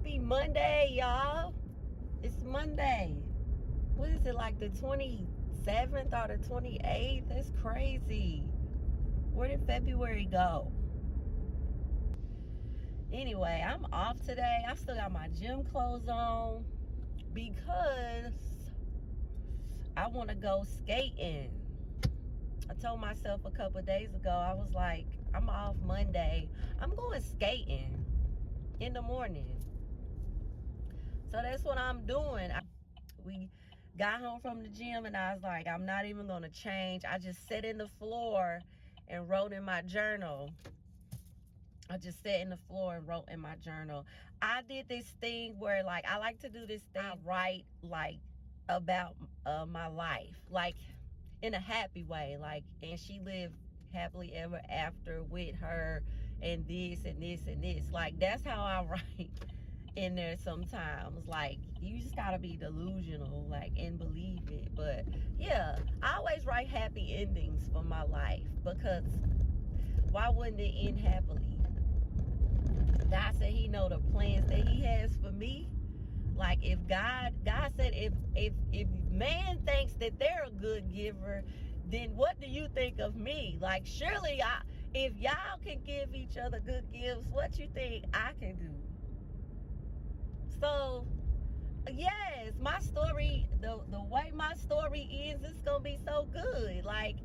Happy Monday, y'all. It's Monday. What is it, like the 27th or the 28th? That's crazy. Where did February go? Anyway, I'm off today. I still got my gym clothes on because I want to go skating. I told myself a couple of days ago, I was like, I'm off Monday. I'm going skating in the morning. So that's what I'm doing. We got home from the gym and I was like, I'm not even going to change. I just sat in the floor and wrote in my journal. I just sat in the floor and wrote in my journal. I did this thing where, like, I like to do this thing. I write, like, about my life, like, in a happy way. Like, and she lived happily ever after with her and this and this and this. Like, that's how I write in there sometimes. Like, you just gotta be delusional, like, and believe it. But yeah, I always write happy endings for my life, because why wouldn't it end happily? God said he know the plans that he has for me. Like, if God said, if man thinks that they're a good giver, then what do you think of me? Like, surely if y'all can give each other good gifts, what you think I can do? So yes, my story, the way my story is, it's gonna be so good. Like,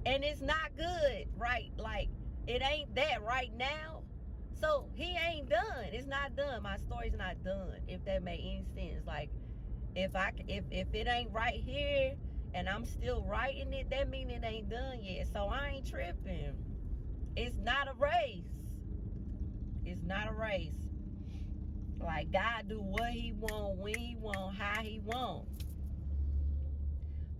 and it's not good, right? Like, it ain't that right now. So he ain't done. It's not done. My story's not done, if that made any sense. Like, if it ain't right here and I'm still writing it, that mean it ain't done yet. So I ain't tripping. It's not a race. It's not a race. Like, God do what he want, when he want, how he want.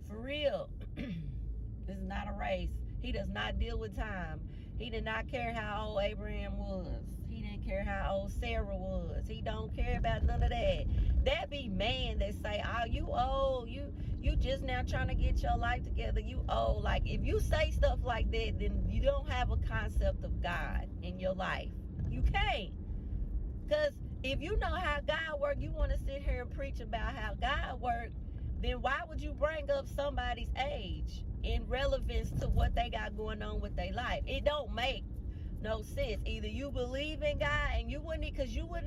For real. This is not a race. He does not deal with time. He did not care how old Abraham was. He didn't care how old Sarah was. He don't care about none of that. That be man that say, oh, you old. You just now trying to get your life together. You old. Like, if you say stuff like that, then you don't have a concept of God in your life. You can't. Because if you know how God works, you want to sit here and preach about how God works, then why would you bring up somebody's age in relevance to what they got going on with their life? It don't make no sense. Either you believe in God, and you wouldn't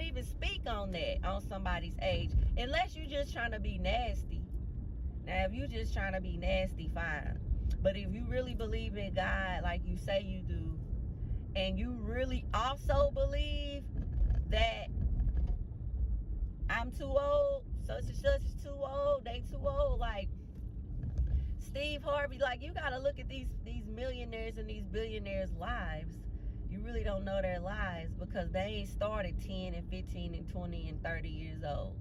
even speak on that, on somebody's age, unless you just trying to be nasty. Now, if you just trying to be nasty, fine. But if you really believe in God like you say you do, and you really also believe that I'm too old, such and such is too old, they too old, like Steve Harvey, like, you gotta look at these millionaires and these billionaires' lives. You really don't know their lives, because they ain't started 10 and 15 and 20 and 30 years old.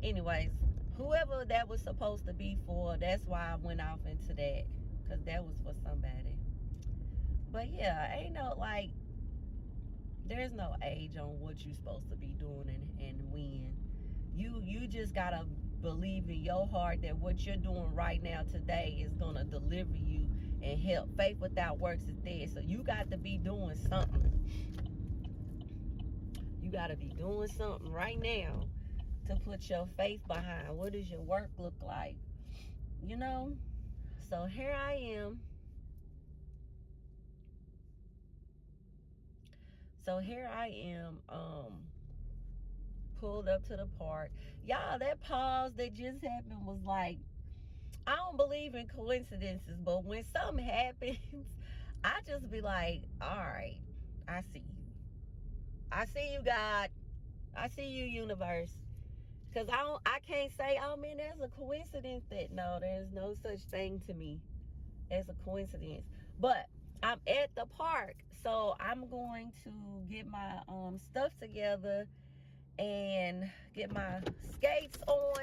Anyways, whoever that was supposed to be for, that's why I went off into that, because that was for somebody. But yeah, ain't no, like, there's no age on what you're supposed to be doing and when. You just gotta believe in your heart that what you're doing right now today is gonna deliver you and help. Faith without works is dead. So you got to be doing something. You gotta be doing something right now to put your faith behind. What does your work look like? You know? So here I am. Pulled up to the park. Y'all, that pause that just happened was like, I don't believe in coincidences, but when something happens, I just be like, all right, I see you. I see you, God. I see you, universe. Because I can't say, oh man, there's a coincidence. That no, there's no such thing to me as a coincidence. But I'm at the park, so I'm going to get my stuff together and get my skates on.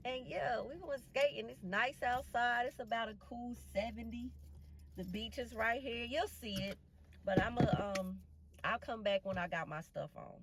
And yeah, we going skating. It's nice outside. It's about a cool 70. The beach is right here. You'll see it. But I'll come back when I got my stuff on.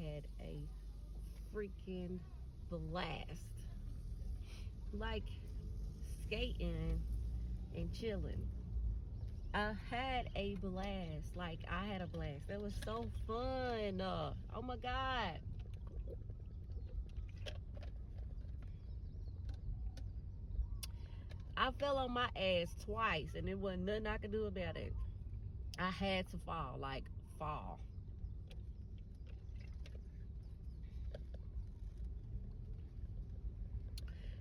had a freaking blast. Like skating and chilling. I had a blast. Like, I had a blast. It was so fun. Oh my God. I fell on my ass twice and there wasn't nothing I could do about it. I had to fall, like fall.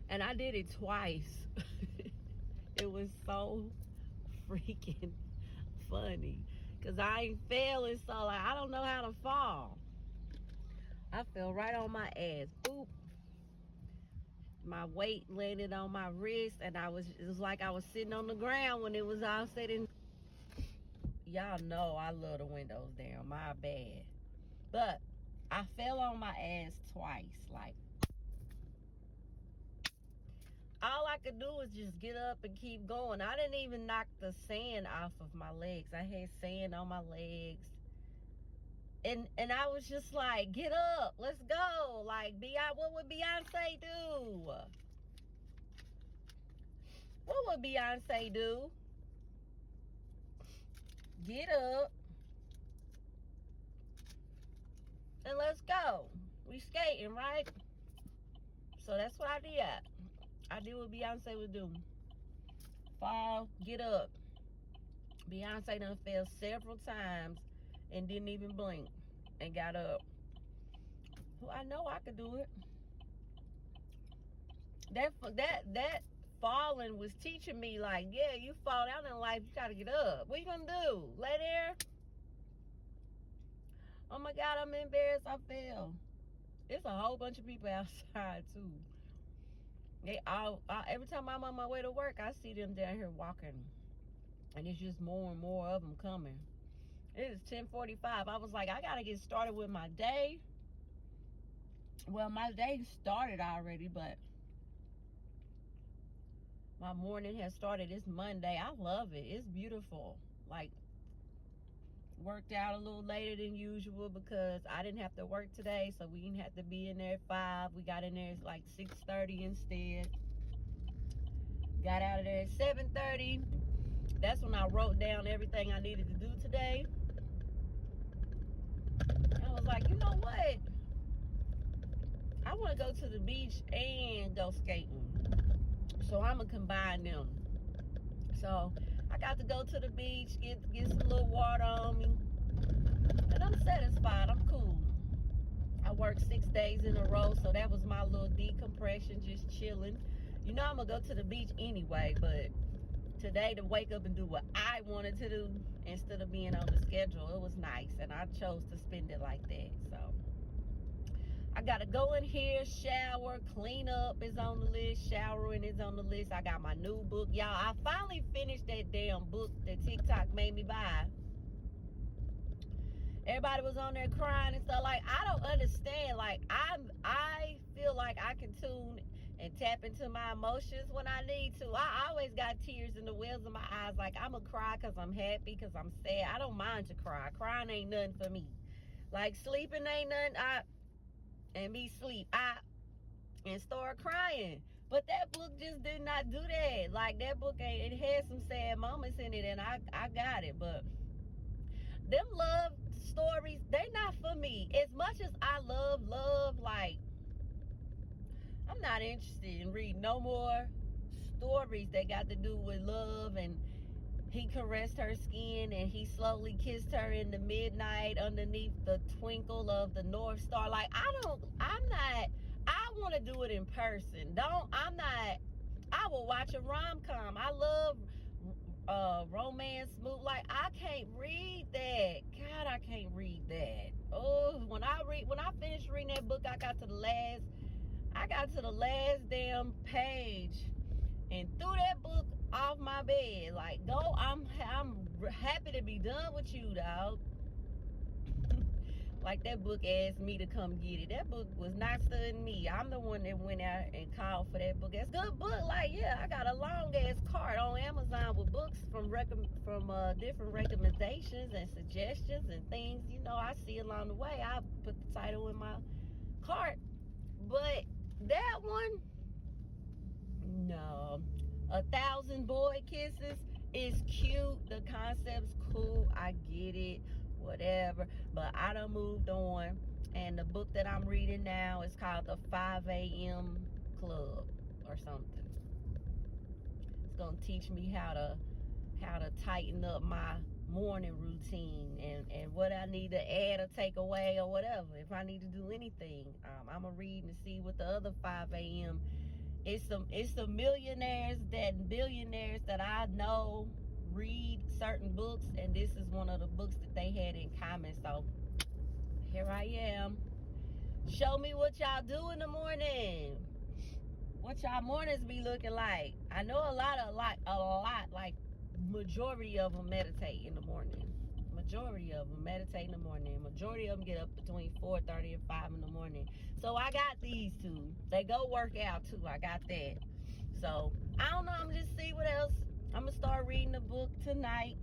And I did it twice. It was so freaking funny. Cause I ain't failing, so like I don't know how to fall. I fell right on my ass. Boop. My weight landed on my wrist and it was like I was sitting on the ground when it was all said and y'all know I love the windows down. My bad. But I fell on my ass twice. Like, all I could do was just get up and keep going. I didn't even knock the sand off of my legs. I had sand on my legs. And I was just like, get up, let's go. Like, what would Beyonce do? What would Beyonce do? Get up and let's go. We skating, right? So that's what I did. I did what Beyonce would do. Fall, get up. Beyonce done fell several times and didn't even blink and got up. Well, I know I could do it. That falling was teaching me, like, yeah, you fall down in life, you gotta get up. What you gonna do? Lay there? Oh my God, I'm embarrassed I fell. It's a whole bunch of people outside too. They all every time I'm on my way to work, I see them down here walking. And it's just more and more of them coming. It is 10:45. I was like, I gotta get started with my day. Well, my day started already, but my morning has started. It's Monday. I love it. It's beautiful. Like, worked out a little later than usual because I didn't have to work today, so we didn't have to be in there at 5. We got in there at like 6:30 instead. Got out of there at 7:30. That's when I wrote down everything I needed to do today. I was like, you know what? I want to go to the beach and go skating. So I'm going to combine them. So I got to go to the beach, get some little water on me. And I'm satisfied. I'm cool. I worked 6 days in a row, so that was my little decompression, just chilling. You know I'm going to go to the beach anyway, but today to wake up and do what I wanted to do instead of being on the schedule, it was nice. And I chose to spend it like that. So I gotta go in here, shower, clean up is on the list, showering is on the list. I got my new book. Y'all, I finally finished that damn book that TikTok made me buy. Everybody was on there crying and stuff. Like, I don't understand. Like, I feel like I can tune and tap into my emotions when I need to. I always got tears in the wells of my eyes. Like, I'm gonna cry because I'm happy, because I'm sad. I don't mind to cry. Crying ain't nothing for me. Like, sleeping ain't nothing. And me sleep and start crying. But that book just did not do that. Like, that book it had some sad moments in it, and I got it. But them love stories, they not for me. As much as I love, like, I'm not interested in reading no more stories that got to do with love and he caressed her skin and he slowly kissed her in the midnight underneath the twinkle of the North Star. Like, I want to do it in person. I will watch a rom-com. I love romance movie. Like, I can't read that. God, I can't read that. Oh, when I finished reading that book, I got to the last damn page and threw that book off my bed. Like, go, I'm happy to be done with you, dog. Like that book asked me to come get it. That book was not studying me. I'm the one that went out and called for that book. It's a good book. Like, yeah, I got a long ass cart on Amazon with books from different recommendations and suggestions and things, you know, I see along the way. I put the title in my cart. But that one, no. 1,000 Boy Kisses is cute. The concept's cool. I get it. Whatever. But I done moved on. And the book that I'm reading now is called The 5 a.m. Club or something. It's gonna teach me how to tighten up my morning routine and what I need to add or take away or whatever. If I need to do anything, I'm gonna read and see what the other 5 a.m. It's some millionaires and billionaires that I know read certain books, and this is one of the books that they had in common. So here I am. Show me what y'all do in the morning. What y'all mornings be looking like? I know a lot, like majority of them meditate in the morning. Majority of them meditate in the morning. Majority of them get up between 4:30 and 5 in the morning. So I got these two. They go work out too. I got that. So I don't know. I'm just see what else. I'm gonna start reading the book tonight.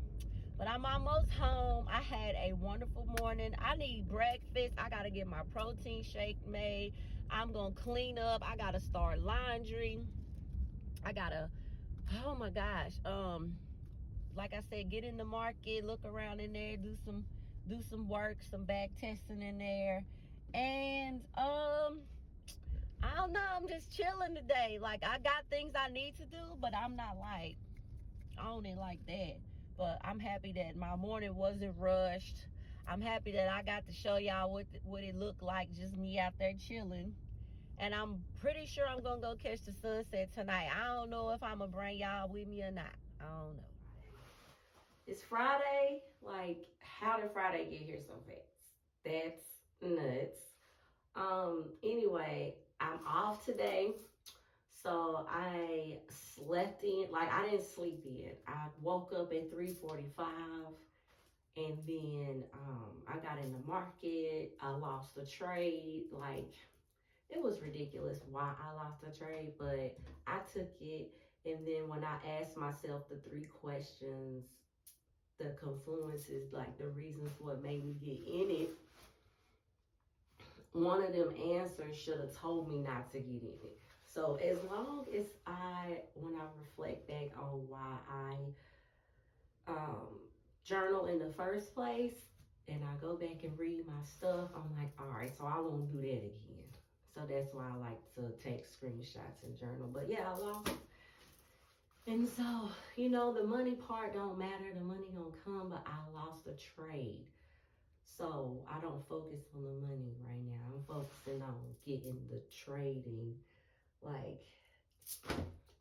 But I'm almost home. I had a wonderful morning. I need breakfast. I gotta get my protein shake made. I'm gonna clean up. I gotta start laundry. I gotta, oh my gosh. Like I said, get in the market, look around in there, do some work, some back testing in there. And I don't know, I'm just chilling today. Like I got things I need to do, but I'm not like on it like that. But I'm happy that my morning wasn't rushed. I'm happy that I got to show y'all what it looked like, just me out there chilling. And I'm pretty sure I'm gonna go catch the sunset tonight. I don't know if I'm gonna bring y'all with me or not. I don't know. It's Friday. Like, how did Friday get here so fast? That's nuts. Anyway, I'm off today. So I slept in, like I didn't sleep in. I woke up at 3:45 and then I got in the market. I lost a trade. Like it was ridiculous why I lost a trade, but I took it. And then when I asked myself the 3 questions, the confluences, like the reasons what made me get in it, one of them answers should have told me not to get in it. So as long as when I reflect back on why I journal in the first place, and I go back and read my stuff, I'm like, all right, so I won't do that again. So that's why I like to take screenshots and journal. But yeah, I lost. And so, you know, the money part don't matter. The money gonna come, but I lost a trade. So I don't focus on the money right now. I'm focusing on getting the trading. Like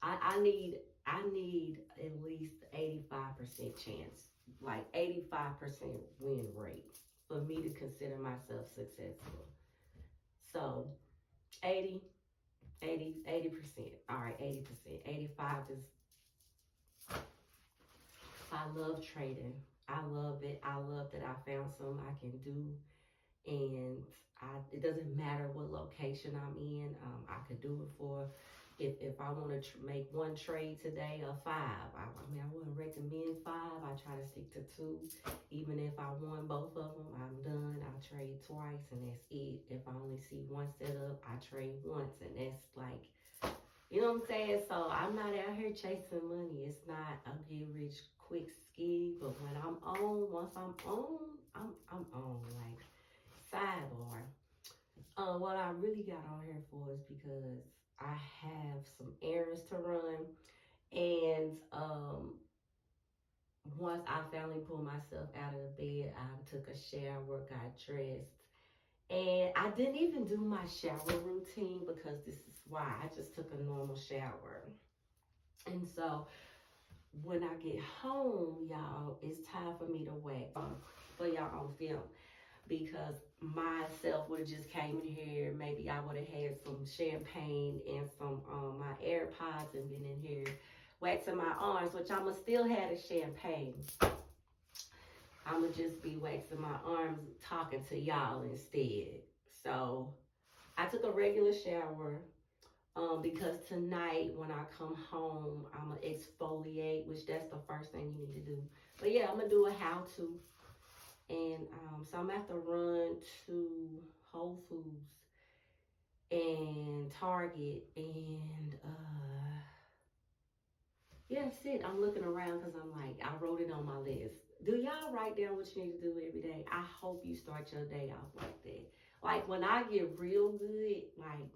I need at least 85% chance, like 85% win rate for me to consider myself successful. So 80%. All right, 80%. 85 is, I love trading. I love it. I love that I found something I can do. And it doesn't matter what location I'm in. I could do it for, if I want to make one trade today, or 5. I mean, I wouldn't recommend 5. I try to stick to 2. Even if I won both of them, I'm done. I trade twice and that's it. If I only see one setup, I trade once and that's like, you know what I'm saying? So I'm not out here chasing money. It's not a get rich quick scheme. But when I'm on, once I'm on, I'm on. Like, sidebar. What I really got on here for is because I have some errands to run, and once I finally pulled myself out of the bed, I took a shower, got dressed, and I didn't even do my shower routine because this is why. I just took a normal shower. And so when I get home, y'all, it's time for me to wax for y'all on film, because myself would have just came in here. Maybe I would have had some champagne and some my AirPods and been in here waxing my arms, which I'ma still have the champagne. I'ma just be waxing my arms, talking to y'all instead. So I took a regular shower. Because tonight when I come home, I'm gonna exfoliate, which that's the first thing you need to do. But yeah, I'm gonna do a how to, and so I'm gonna have to run to Whole Foods and Target, and yeah, that's it. I'm looking around because I'm like, I wrote it on my list. Do y'all write down what you need to do every day? I hope you start your day off like that. Like when I get real good, like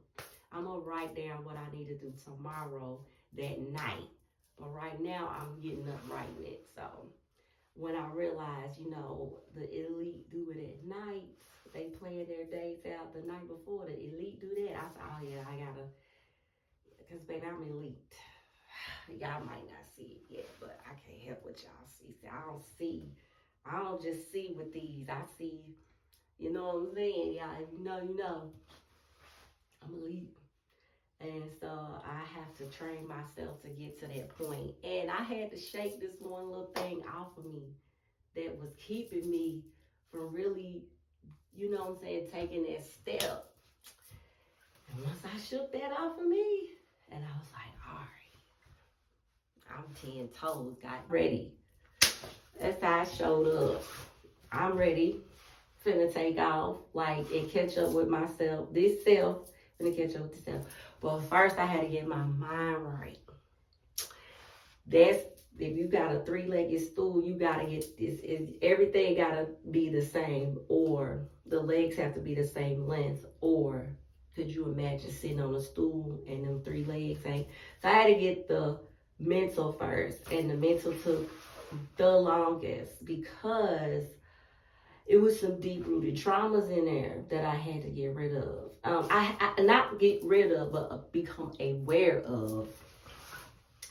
I'm gonna write down what I need to do tomorrow that night. But right now I'm getting up writing it. So when I realize, the elite do it at night, they plan their days out the night before, the elite do that. I said, oh yeah, I gotta, because baby, I'm elite. Y'all might not see it yet, but I can't help what y'all see. I don't just see with these. I see, you know what I'm saying? Y'all, if you know, I'm elite. And so I have to train myself to get to that point. And I had to shake this one little thing off of me that was keeping me from really, you know what I'm saying, taking that step. And once I shook that off of me, and I was like, all right, I'm 10 toes, got ready. That's how I showed up. I'm ready, finna take off, like, and catch up with myself. This self, finna catch up with the self. But first, I had to get my mind right. If you got a three-legged stool, you gotta get this. Everything gotta be the same, or the legs have to be the same length, or could you imagine sitting on a stool and them three legs ain't? So I had to get the mental first, and the mental took the longest because it was some deep-rooted traumas in there that I had to get rid of. I not get rid of, but become aware of.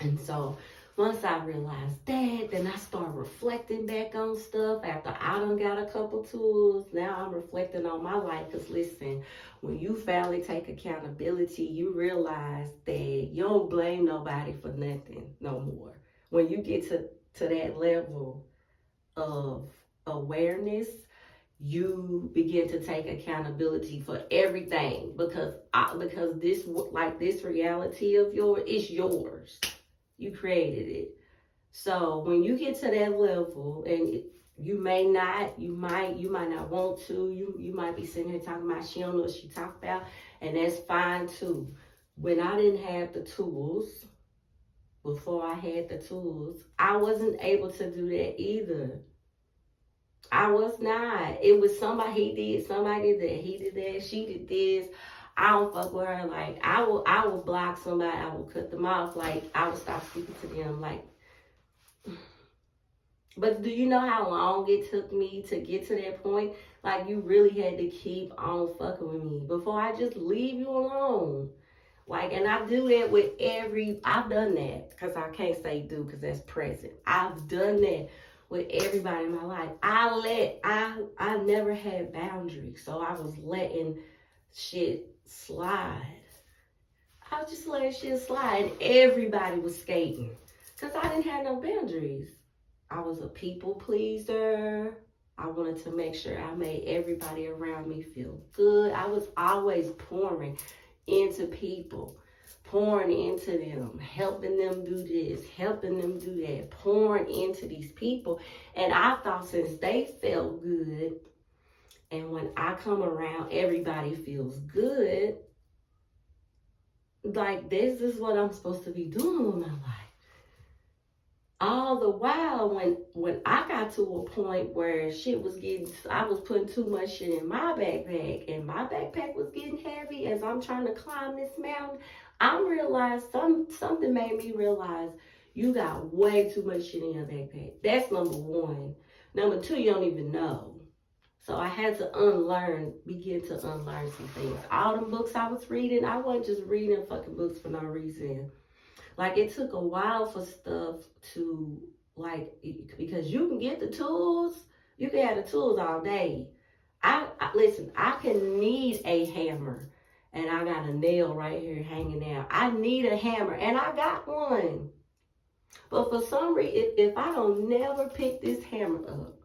And so once I realized that, then I started reflecting back on stuff. After I done got a couple tools, now I'm reflecting on my life. Because listen, when you finally take accountability, you realize that you don't blame nobody for nothing no more. When you get to that level of awareness, you begin to take accountability for everything because this reality of yours is yours. You created it. So when you get to that level, and you might not want to. You might be sitting here talking about she don't know what she talked about, and that's fine too. When I didn't have the tools, before I had the tools, I wasn't able to do that either. I was not. It was somebody did that. He did that. She did this. I don't fuck with her. Like I will block somebody. I will cut them off. Like I will stop speaking to them. Like, but do you know how long it took me to get to that point? Like you really had to keep on fucking with me before I just leave you alone. Like, and I do that with I've done that because I can't say do because that's present. I've done that with everybody in my life. I never had boundaries. So I was letting shit slide. I was just letting shit slide and everybody was skating because I didn't have no boundaries. I was a people pleaser. I wanted to make sure I made everybody around me feel good. I was always pouring into people, pouring into them, helping them do this, helping them do that, pouring into these people. And I thought since they felt good, and when I come around, everybody feels good, like this is what I'm supposed to be doing with my life. All the while, when I got to a point where I was putting too much shit in my backpack, and my backpack was getting heavy as I'm trying to climb this mountain, I realized something made me realize you got way too much shit in your backpack. That's number one. Number two, you don't even know. So I had to begin to unlearn some things. All the books I was reading, I wasn't just reading fucking books for no reason. Like, it took a while for stuff to, like, because you can get the tools. You can have the tools all day. Listen, I can need a hammer, and I got a nail right here hanging out. I need a hammer, and I got one. But for some reason, if I don't never pick this hammer up,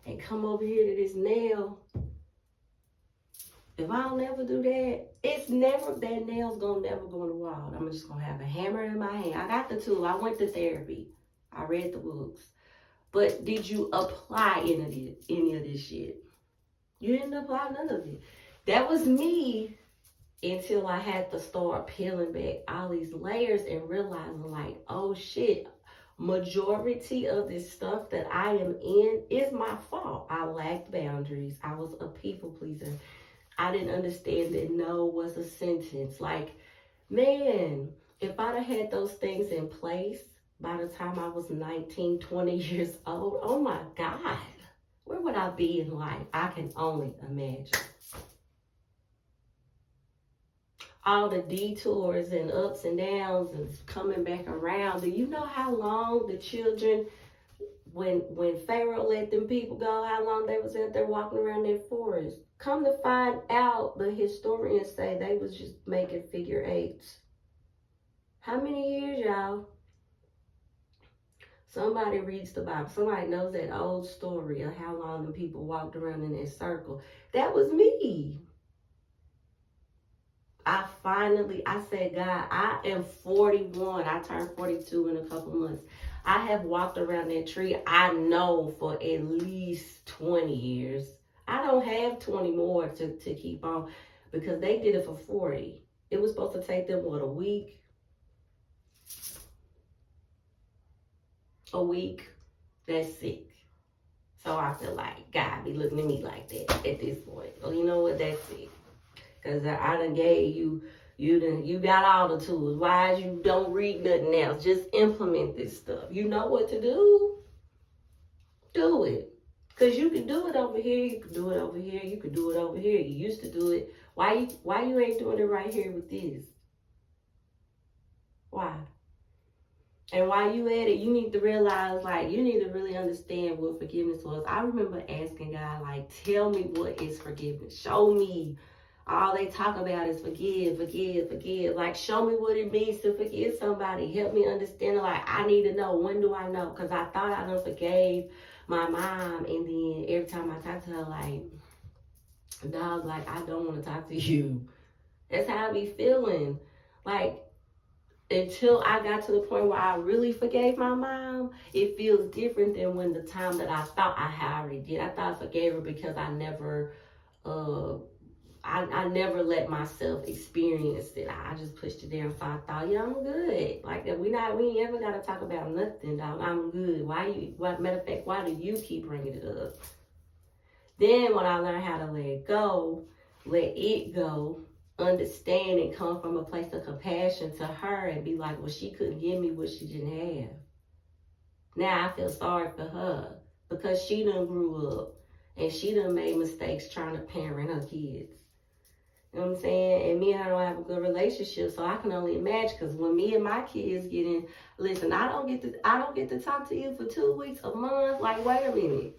and come over here to this nail. If I don't ever do that, it's never, that nail's gonna never go in the wall. I'm just gonna have a hammer in my hand. I got the tool. I went to therapy. I read the books. But did you apply any of this shit? You didn't apply none of it. That was me until I had to start peeling back all these layers and realizing like, oh shit, majority of this stuff that I am in is my fault. I lacked boundaries. I was a people pleaser. I didn't understand that no was a sentence. Like, man, if I'd have had those things in place by the time I was 19, 20 years old, oh my God, where would I be in life? I can only imagine. All the detours and ups and downs and coming back around. Do you know how long the children, when Pharaoh let them people go, how long they was out there walking around that forest? Come to find out, the historians say they was just making figure eights. How many years, y'all? Somebody reads the Bible. Somebody knows that old story of how long the people walked around in that circle. That was me. I said, God, I am 41. I turned 42 in a couple months. I have walked around that tree, I know, for at least 20 years. I don't have 20 more to keep on because they did it for 40. It was supposed to take them, what, a week? A week. That's sick. So I feel like God be looking at me like that at this point. Well, you know what? That's sick. Because I done gave you got all the tools. Why you don't read nothing else? Just implement this stuff. You know what to do? Do it. Because you can do it over here. You can do it over here. You can do it over here. You used to do it. Why you ain't doing it right here with this? Why? And while you at it, you need to realize, like, you need to really understand what forgiveness was. I remember asking God, like, tell me what is forgiveness. Show me. All they talk about is forgive, forgive, forgive. Like, show me what it means to forgive somebody. Help me understand. Like, I need to know. When do I know? Because I thought I done forgave my mom. And then every time I talk to her, like, dog, like, I don't want to talk to you. That's how I be feeling. Like, until I got to the point where I really forgave my mom, it feels different than when the time that I thought I had already did. I thought I forgave her because I never, I never let myself experience it. I just pushed it down. So I thought, yeah, I'm good. Like that, we ain't ever gotta talk about nothing, dog. I'm good. Matter of fact, why do you keep bringing it up? Then when I learned how to let it go, understand and come from a place of compassion to her and be like, well, she couldn't give me what she didn't have. Now I feel sorry for her because she done grew up and she done made mistakes trying to parent her kids. You know what I'm saying? And me and her don't have a good relationship, so I can only imagine. Because when me and my kids get in, listen, I don't get to talk to you for 2 weeks, a month. Like, wait a minute.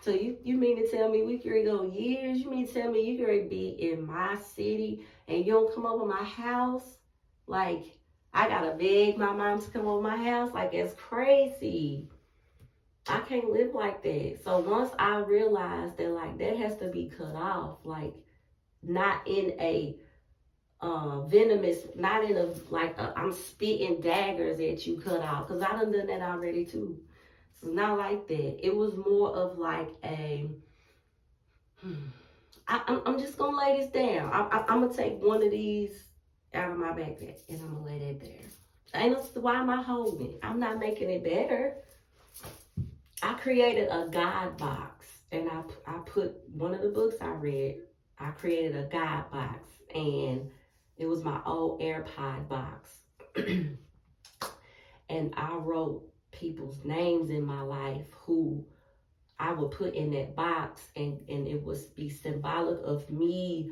So you mean to tell me we could go years? You mean to tell me you could be in my city and you don't come over my house? Like, I gotta beg my mom to come over my house? Like, that's crazy. I can't live like that. So once I realized that, like, that has to be cut off, like, not in a venomous, not in a, like, I'm spitting daggers at you cut off. Because I done that already, too. It's not like that. It was more of like I'm just gonna lay this down. I'm gonna take one of these out of my backpack and I'm gonna lay that there. Ain't no, why am I holding it? I'm not making it better. I created a guide box and I put one of the books I read. I created a guide box and it was my old AirPod box. And I wrote people's names in my life who I would put in that box, and it would be symbolic of me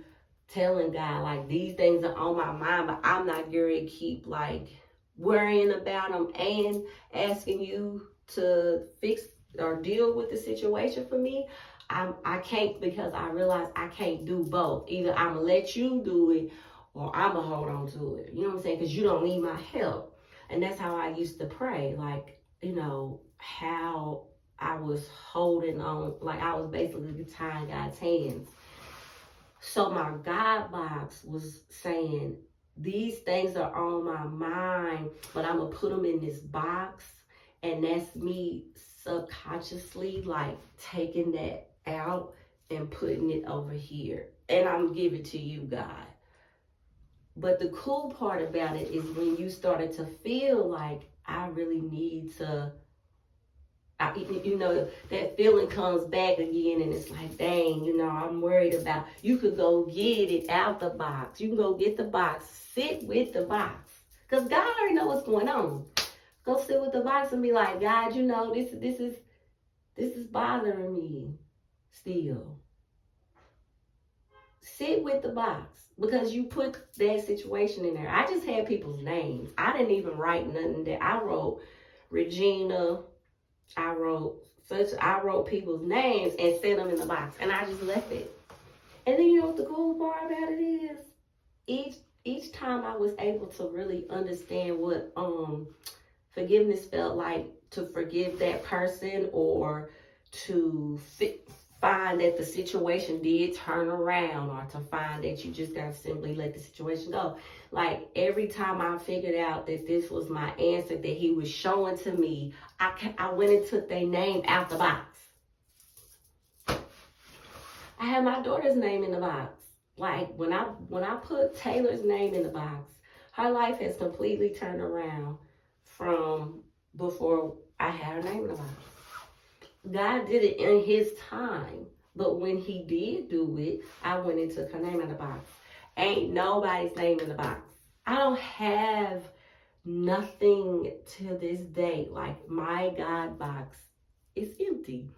telling God, like, these things are on my mind, but I'm not going to keep, like, worrying about them and asking you to fix or deal with the situation for me. I can't, because I realize I can't do both. Either I'm going to let you do it or I'm going to hold on to it. You know what I'm saying? Because you don't need my help. And that's how I used to pray, like, you know, how I was holding on, like I was basically tying God's hands. So my God box was saying, these things are on my mind, but I'm gonna put them in this box. And that's me subconsciously like taking that out and putting it over here. And I'm giving to you, God. But the cool part about it is when you started to feel like I really need to, that feeling comes back again, and it's like, dang, I'm worried about. You could go get it out the box. You can go get the box, sit with the box, cause God already know what's going on. Go sit with the box and be like, God, this is bothering me still. Sit with the box because you put that situation in there. I just had people's names. I didn't even write nothing there. I wrote Regina. I wrote people's names and set them in the box, and I just left it. And then you know what the cool part about it is? Each time I was able to really understand what forgiveness felt like, to forgive that person, or to find that the situation did turn around, or to find that you just gotta simply let the situation go. Like every time I figured out that this was my answer that he was showing to me, I went and took their name out the box. I had my daughter's name in the box. Like when I put Taylor's name in the box, her life has completely turned around from before I had her name in the box. God did it in his time. But when he did do it, I went and took her name in the box. Ain't nobody's name in the box. I don't have nothing to this day. Like my God box is empty.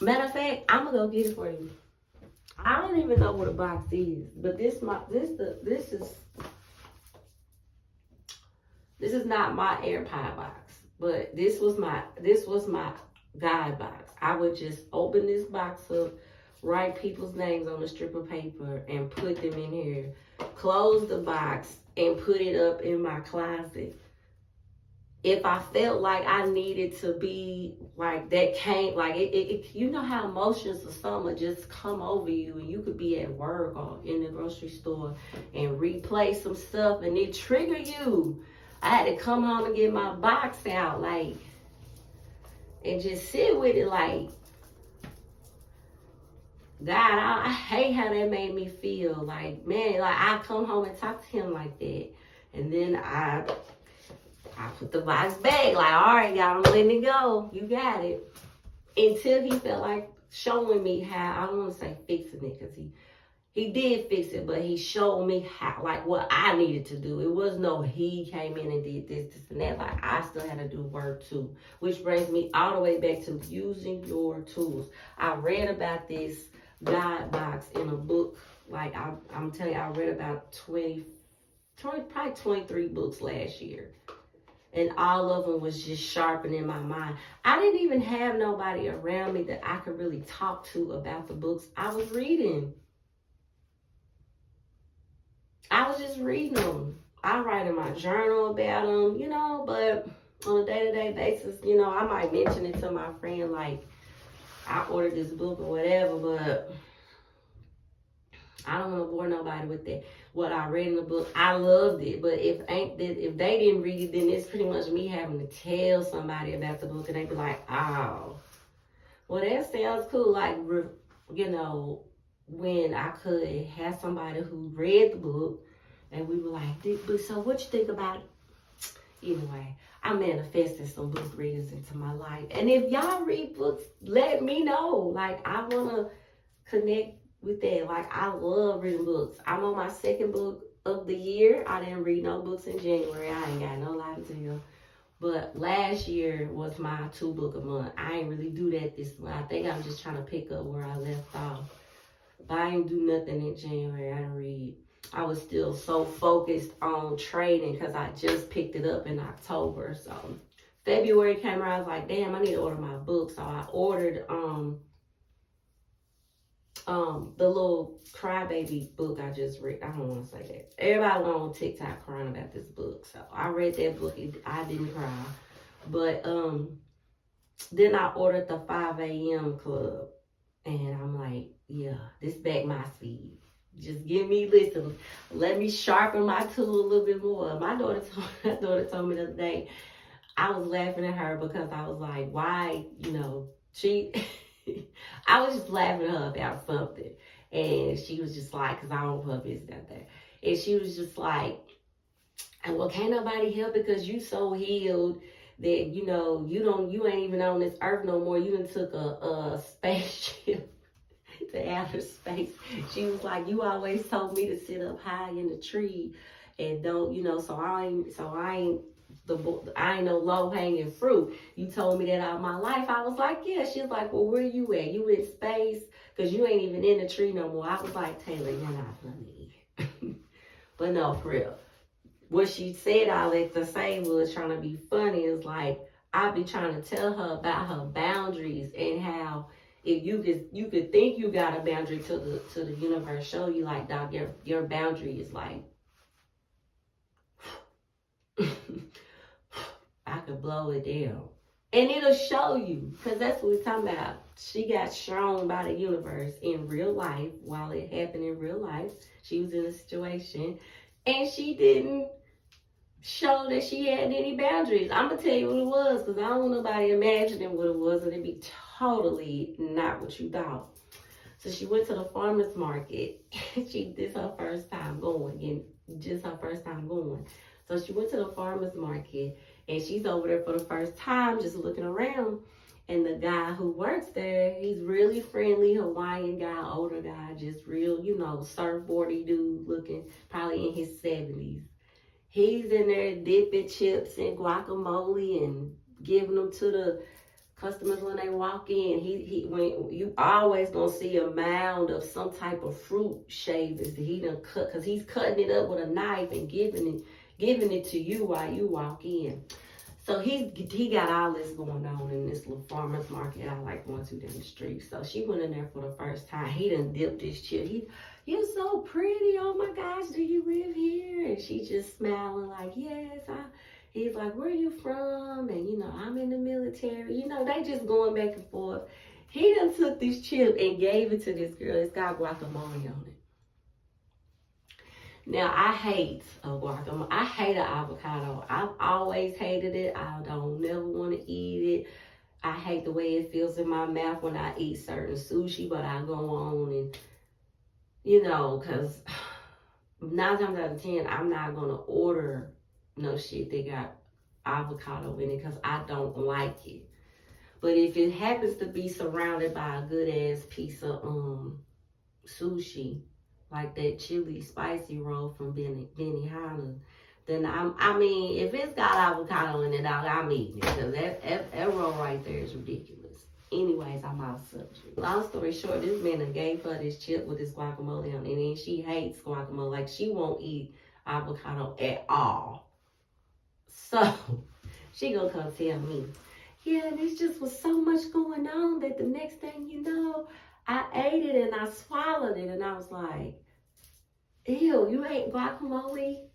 Matter of fact, I'm gonna go get it for you. I don't even know what a box is, but this is not my AirPod box, but this was my God box. I would just open this box up, write people's names on a strip of paper, and put them in here. Close the box and put it up in my closet. If I felt like I needed to be like that, came like it you know how emotions of summer just come over you, and you could be at work or in the grocery store and replay some stuff and it trigger you. I had to come home and get my box out, like, and just sit with it, like, God, I hate how that made me feel. Like, man, like I come home and talk to him like that, and then I put the box back, like, all right, God, I'm letting it go. You got it. Until he felt like showing me how, I don't want to say fixing it, because he did fix it, but he showed me how, like, what I needed to do. It was no he came in and did this, and that. Like, I still had to do work too, which brings me all the way back to using your tools. I read about this God box in a book. Like, I'm telling you, I read about 20, probably 23 books last year. And all of them was just sharpening my mind. I didn't even have nobody around me that I could really talk to about the books I was reading. I was just reading them. I write in my journal about them, but on a day-to-day basis, I might mention it to my friend, like, I ordered this book or whatever, but I don't want to bore nobody with that. What I read in the book, I loved it. But if they didn't read it, then it's pretty much me having to tell somebody about the book, and they be like, oh, well, that sounds cool. Like, when I could have somebody who read the book, and we were like, but so what you think about it? Anyway, I manifested some book readers into my life. And if y'all read books, let me know. Like, I want to connect with that. Like, I love reading books. I'm on my second book of the year. I didn't read no books in January. I ain't got no lie to tell. But last year was my 2-book a month. I ain't really do that this month. I think I'm just trying to pick up where I left off. But I didn't do nothing in January. I didn't read. I was still so focused on trading because I just picked it up in October. So February came around, I was like, damn, I need to order my book. So I ordered the little crybaby book I just read. I don't want to say that. Everybody went on TikTok crying about this book. So I read that book. I didn't cry. But Then I ordered the 5 a.m. club. And I'm like, yeah, this back my speed. Just listen, let me sharpen my tool a little bit more. My daughter told me the other day, I was laughing at her because I was like, why, she, I was just laughing at her about something. And she was just like, because I don't put business out there. And she was just like, well, can't nobody help because you so healed that, you ain't even on this earth no more. You done took a spaceship to outer space. She was like, you always told me to sit up high in the tree and don't, so I ain't no low hanging fruit. You told me that all my life. I was like, yeah. She was like, well, where you at? You in space? Because you ain't even in the tree no more. I was like, Taylor, you're not funny. But no, for real. What she said all that to say was trying to be funny. Is like, I be trying to tell her about her boundaries and how if you could think you got a boundary to the universe show you like, dog, your boundary is like I could blow it down. And it'll show you, because that's what we're talking about. She got shown by the universe in real life while it happened in real life. She was in a situation and she didn't show that she had any boundaries. I'm going to tell you what it was because I don't want nobody imagining what it was and it'd be totally not what you thought. So she went to the farmer's market. This her first time going, and just her first time going. So she went to the farmer's market and she's over there for the first time just looking around. And the guy who works there, he's really friendly, Hawaiian guy, older guy, just real, surfboardy dude looking, probably in his 70s. He's in there dipping chips and guacamole and giving them to the customers when they walk in. When you always gonna see a mound of some type of fruit shavings that he done cut, cause he's cutting it up with a knife and giving it to you while you walk in. So he got all this going on in this little farmer's market I like going to down the street. So she went in there for the first time. He done dipped his chip. You're so pretty. Oh my gosh, do you live here? And she just smiling like, yes. He's like, where are you from? And I'm in the military. They just going back and forth. He done took this chip and gave it to this girl. It's got guacamole on it. Now, I hate guacamole. I hate an avocado. I've always hated it. I don't never want to eat it. I hate the way it feels in my mouth when I eat certain sushi, but I go on and, because 9 times out of 10, I'm not going to order no shit that got avocado in it because I don't like it. But if it happens to be surrounded by a good ass piece of sushi, like that chili spicy roll from Benihana, then if it's got avocado in it, I'm eating it because that roll right there is ridiculous. Anyways, I'm off subject. Long story short, this man gave her this chip with this guacamole on it, and then she hates guacamole. Like, she won't eat avocado at all. So, she gonna come tell me, yeah, this just was so much going on that the next thing you know, I ate it and I swallowed it. And I was like, ew, you ate guacamole?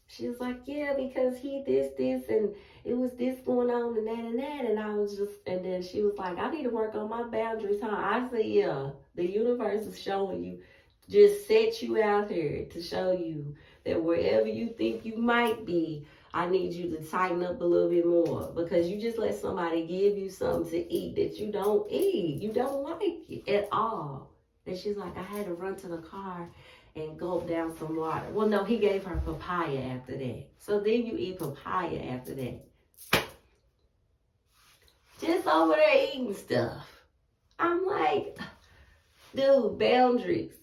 She was like, yeah, because he this, and it was this going on and that. And I was and then she was like, I need to work on my boundaries, huh? I said, yeah, the universe is showing you, just set you out here to show you that wherever you think you might be, I need you to tighten up a little bit more because you just let somebody give you something to eat that you don't eat. You don't like it at all. And she's like, I had to run to the car and gulp down some water. Well, no, he gave her papaya after that. So then you eat papaya after that. Just over there eating stuff. I'm like, dude, boundaries.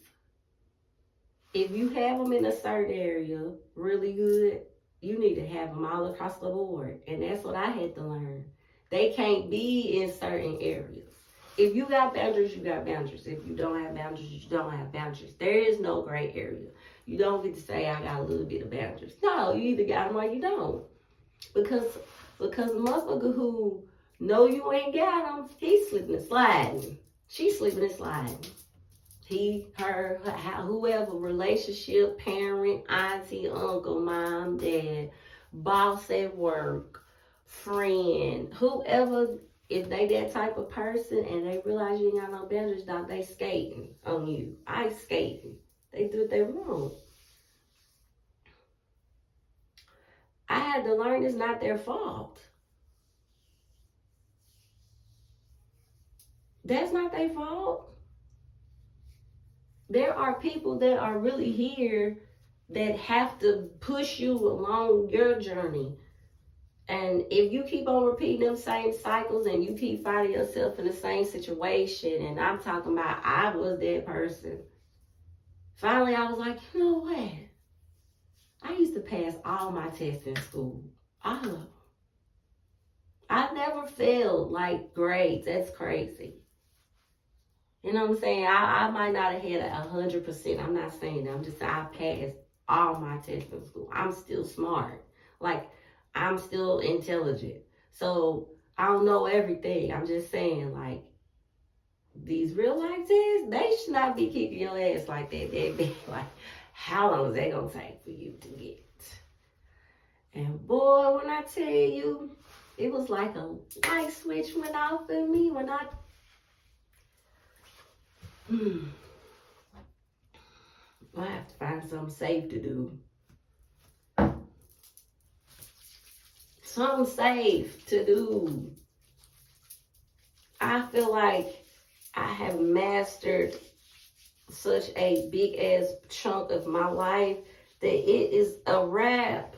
If you have them in a certain area really good, you need to have them all across the board. And that's what I had to learn. They can't be in certain areas. If you got boundaries, you got boundaries. If you don't have boundaries, you don't have boundaries. There is no gray area. You don't get to say, I got a little bit of boundaries. No, you either got them or you don't. Because the motherfucker who know you ain't got them, he's slipping and sliding. She's slipping and sliding. He, her, whoever, relationship, parent, auntie, uncle, mom, dad, boss at work, friend, whoever if they that type of person and they realize you ain't got no boundaries, dog, they skating on you. Ice skating. They do what they want. I had to learn it's not their fault. That's not their fault. There are people that are really here that have to push you along your journey. And if you keep on repeating them same cycles and you keep finding yourself in the same situation, and I'm talking about I was that person. Finally, I was like, you know what? I used to pass all my tests in school. All of them. I never failed like grades. That's crazy. You know what I'm saying? I might not have had 100%. I'm not saying that. I'm just saying I passed all my tests in school. I'm still smart. Like, I'm still intelligent. So, I don't know everything. I'm just saying, like, these real life tests, they should not be kicking your ass like that. They'd be like, how long is that going to take for you to get? And boy, when I tell you, it was like a light switch went off in me when I I have to find something safe to do. Something safe to do. I feel like I have mastered such a big ass chunk of my life that it is a wrap.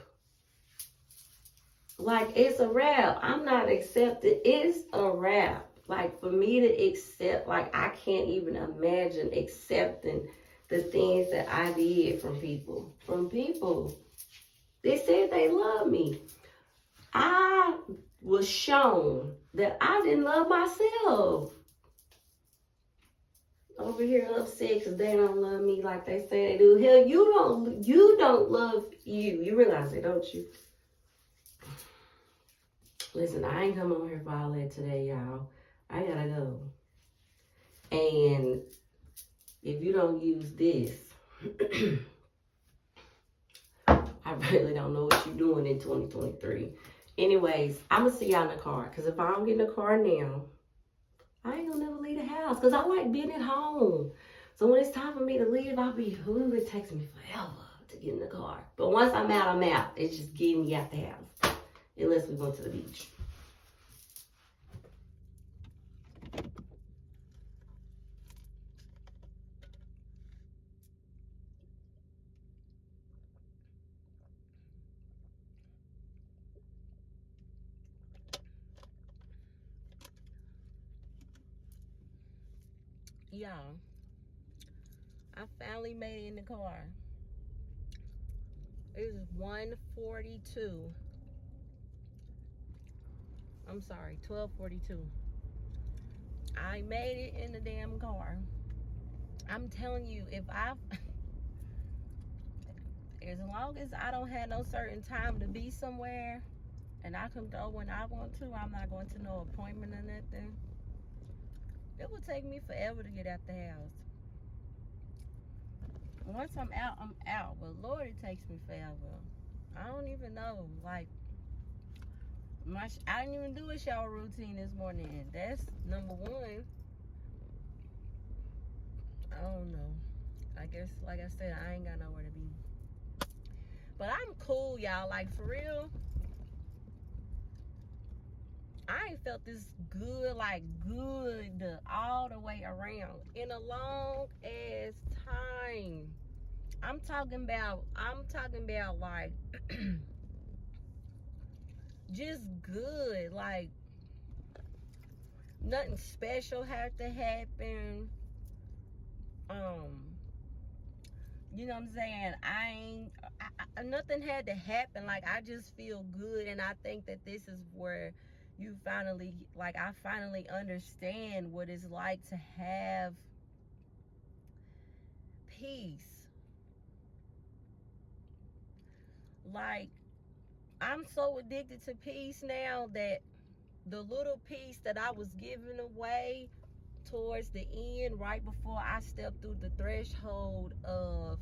Like, it's a wrap. I'm not accepted. It's a wrap. Like, for me to accept, like, I can't even imagine accepting the things that I did from people. From people. They said they love me. I was shown that I didn't love myself. Over here upset because they don't love me like they say they do. Hell, you don't love you. You realize it, don't you? Listen, I ain't come on here for all that today, y'all. I gotta go. And if you don't use this, I really don't know what you're doing in 2023. Anyways, I'm gonna see y'all in the car. Because if I don't get in the car now, I ain't gonna never leave the house. Because I like being at home. So when it's time for me to leave, it takes me forever to get in the car. But once I'm out, I'm out. It's just getting me out the house. Unless we went to the beach. Y'all, I finally made it in the car. It was 1:42. I'm sorry, 12:42. I made it in the damn car. I'm telling you, as long as I don't have no certain time to be somewhere, and I can go when I want to, I'm not going to no appointment or nothing. It will take me forever to get out the house. Once I'm out, I'm out. But Lord, it takes me forever. I don't even know. Like, I didn't even do a shower routine this morning. That's number one. I don't know. I guess, like I said, I ain't got nowhere to be. But I'm cool, y'all. Like, for real. I ain't felt this good, like good all the way around in a long ass time. I'm talking about like just good. Like, nothing special had to happen. You know what I'm saying? Nothing had to happen. Like, I just feel good, and I think that this is where I finally understand what it's like to have peace. Like, I'm so addicted to peace now that the little piece that I was giving away towards the end, right before I stepped through the threshold of,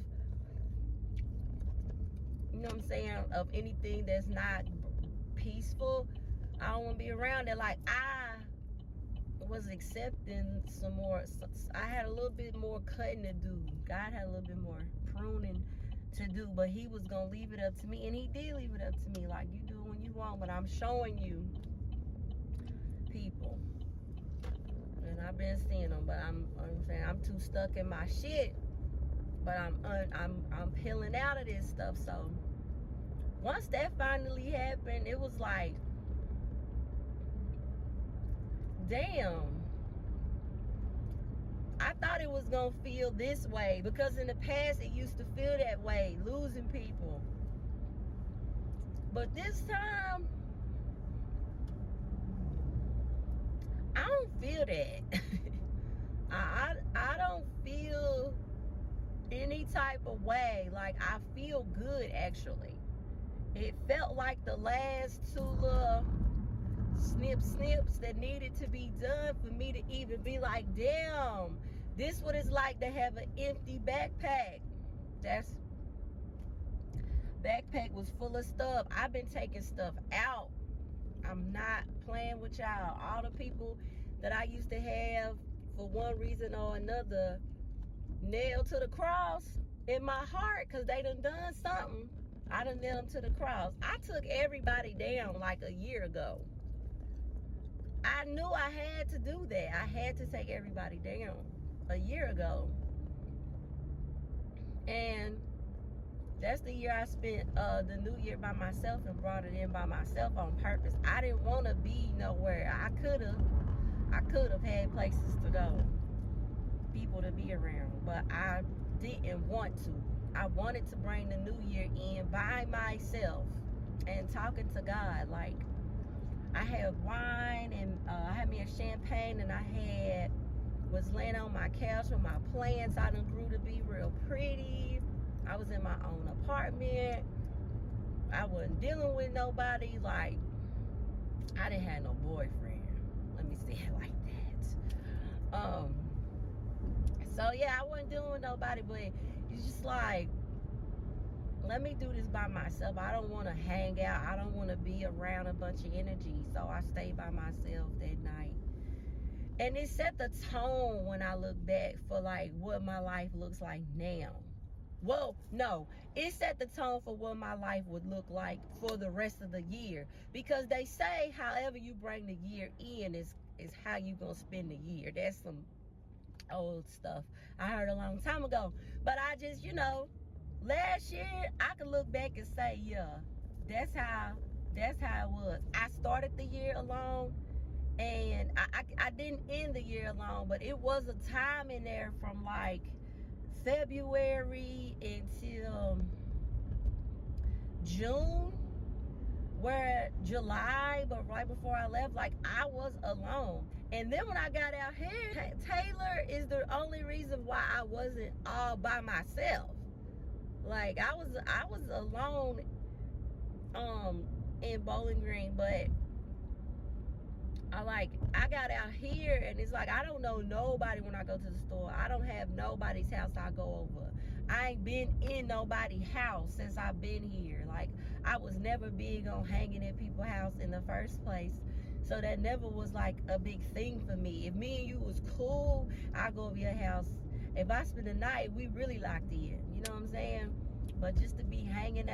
you know what I'm saying, of anything that's not peaceful, I don't want to be around it. Like, was accepting some more. I had a little bit more cutting to do. God had a little bit more pruning to do, but he was gonna leave it up to me, and he did leave it up to me. Like, you do when you want, but I'm showing you people, and I've been seeing them, but I'm saying I'm too stuck in my shit. But I'm peeling out of this stuff. So once that finally happened, it was like, damn, I thought it was gonna feel this way, because in the past it used to feel that way, losing people. But this time, I don't feel that. I don't feel any type of way. Like, I feel good, actually. It felt like the last two little snips that needed to be done for me to even be like, damn, this what it's like to have an empty backpack. Backpack was full of stuff. I've been taking stuff out. I'm not playing with y'all. All the people that I used to have, for one reason or another, nailed to the cross in my heart, because they done something. I done nailed them to the cross. I took everybody down like a year ago. I knew I had to do that. I had to take everybody down a year ago. And that's the year I spent the new year by myself and brought it in by myself on purpose. I didn't want to be nowhere. I could have had places to go, people to be around, but I didn't want to. I wanted to bring the new year in by myself and talking to God. Like, I had wine, and I had me a champagne, and I was laying on my couch with my plants. I done grew to be real pretty. I was in my own apartment. I wasn't dealing with nobody. Like, I didn't have no boyfriend. Let me say it like that. So yeah, I wasn't dealing with nobody, but it's just like, let me do this by myself. I don't want to hang out. I don't want to be around a bunch of energy. So I stayed by myself that night. And it set the tone when I look back for like what my life looks like now. Well, no, it set the tone for what my life would look like for the rest of the year. Because they say however you bring the year in is how you gonna spend the year. That's some old stuff I heard a long time ago. But I just, last year I could look back and say, yeah, that's how it was. I started the year alone, and I didn't end the year alone, but it was a time in there from like February until June, where July, but right before I left, like, I was alone. And then when I got out here, Taylor is the only reason why I wasn't all by myself. Like, I was alone in Bowling Green, but I got out here, and it's like, I don't know nobody when I go to the store. I don't have nobody's house I go over. I ain't been in nobody's house since I've been here. Like, I was never big on hanging at people's house in the first place. So that never was like a big thing for me. If me and you was cool, I go over your house. If I spend the night, we really locked in. You know what I'm saying? But just to be hanging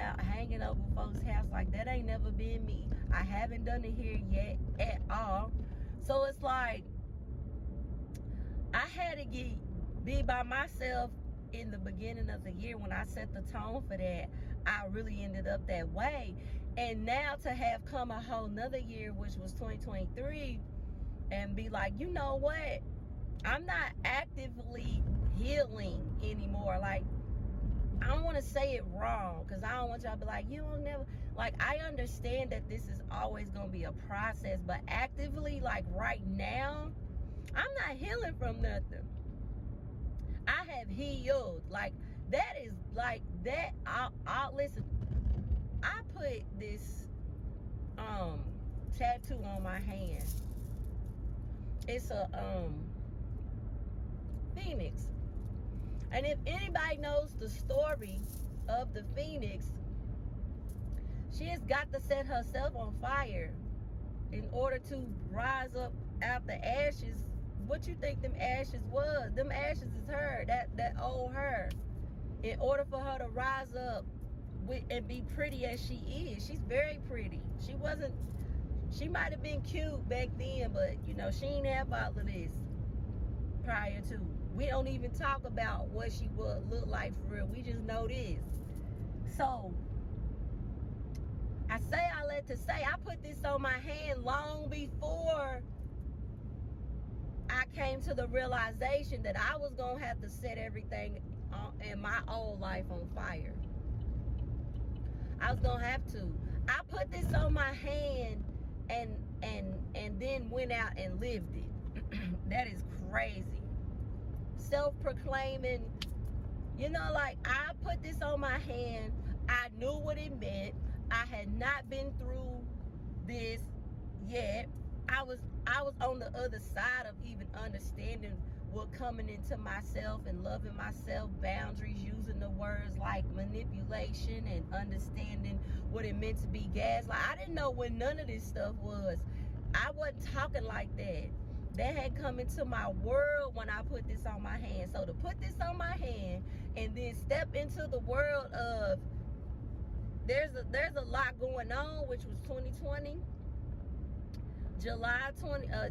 over folks' house, like, that ain't never been me. I haven't done it here yet at all. So it's like, I had to be by myself in the beginning of the year. When I set the tone for that, I really ended up that way. And now to have come a whole nother year, which was 2023, and be like, you know what? I'm not actively healing anymore. Like, I don't want to say it wrong, because I don't want y'all to be like, you don't never. Like, I understand that this is always going to be a process, but actively, like right now, I'm not healing from nothing. I have healed. Like, that is like that. I'll listen. I put this tattoo on my hand. It's a phoenix. And if anybody knows the story of the phoenix, she has got to set herself on fire in order to rise up out the ashes. What you think them ashes was? Them ashes is her, that old her. In order for her to rise up and be pretty as she is, she's very pretty. She might have been cute back then, but you know, she ain't have all of this prior to. We don't even talk about what she would look like for real. We just know this. So I say all that to say, I put this on my hand long before I came to the realization that I was gonna have to set everything in my old life on fire. I was gonna have to. I put this on my hand and then went out and lived it. That is crazy. Self-proclaiming, you know, like, I put this on my hand. I knew what it meant. I had not been through this yet. I was on the other side of even understanding what coming into myself and loving myself, boundaries, using the words like manipulation and understanding what it meant to be gaslight. I didn't know what none of this stuff was. I wasn't talking like that. That had come into my world when I put this on my hand. So to put this on my hand and then step into the world of there's a lot going on, which was 2020.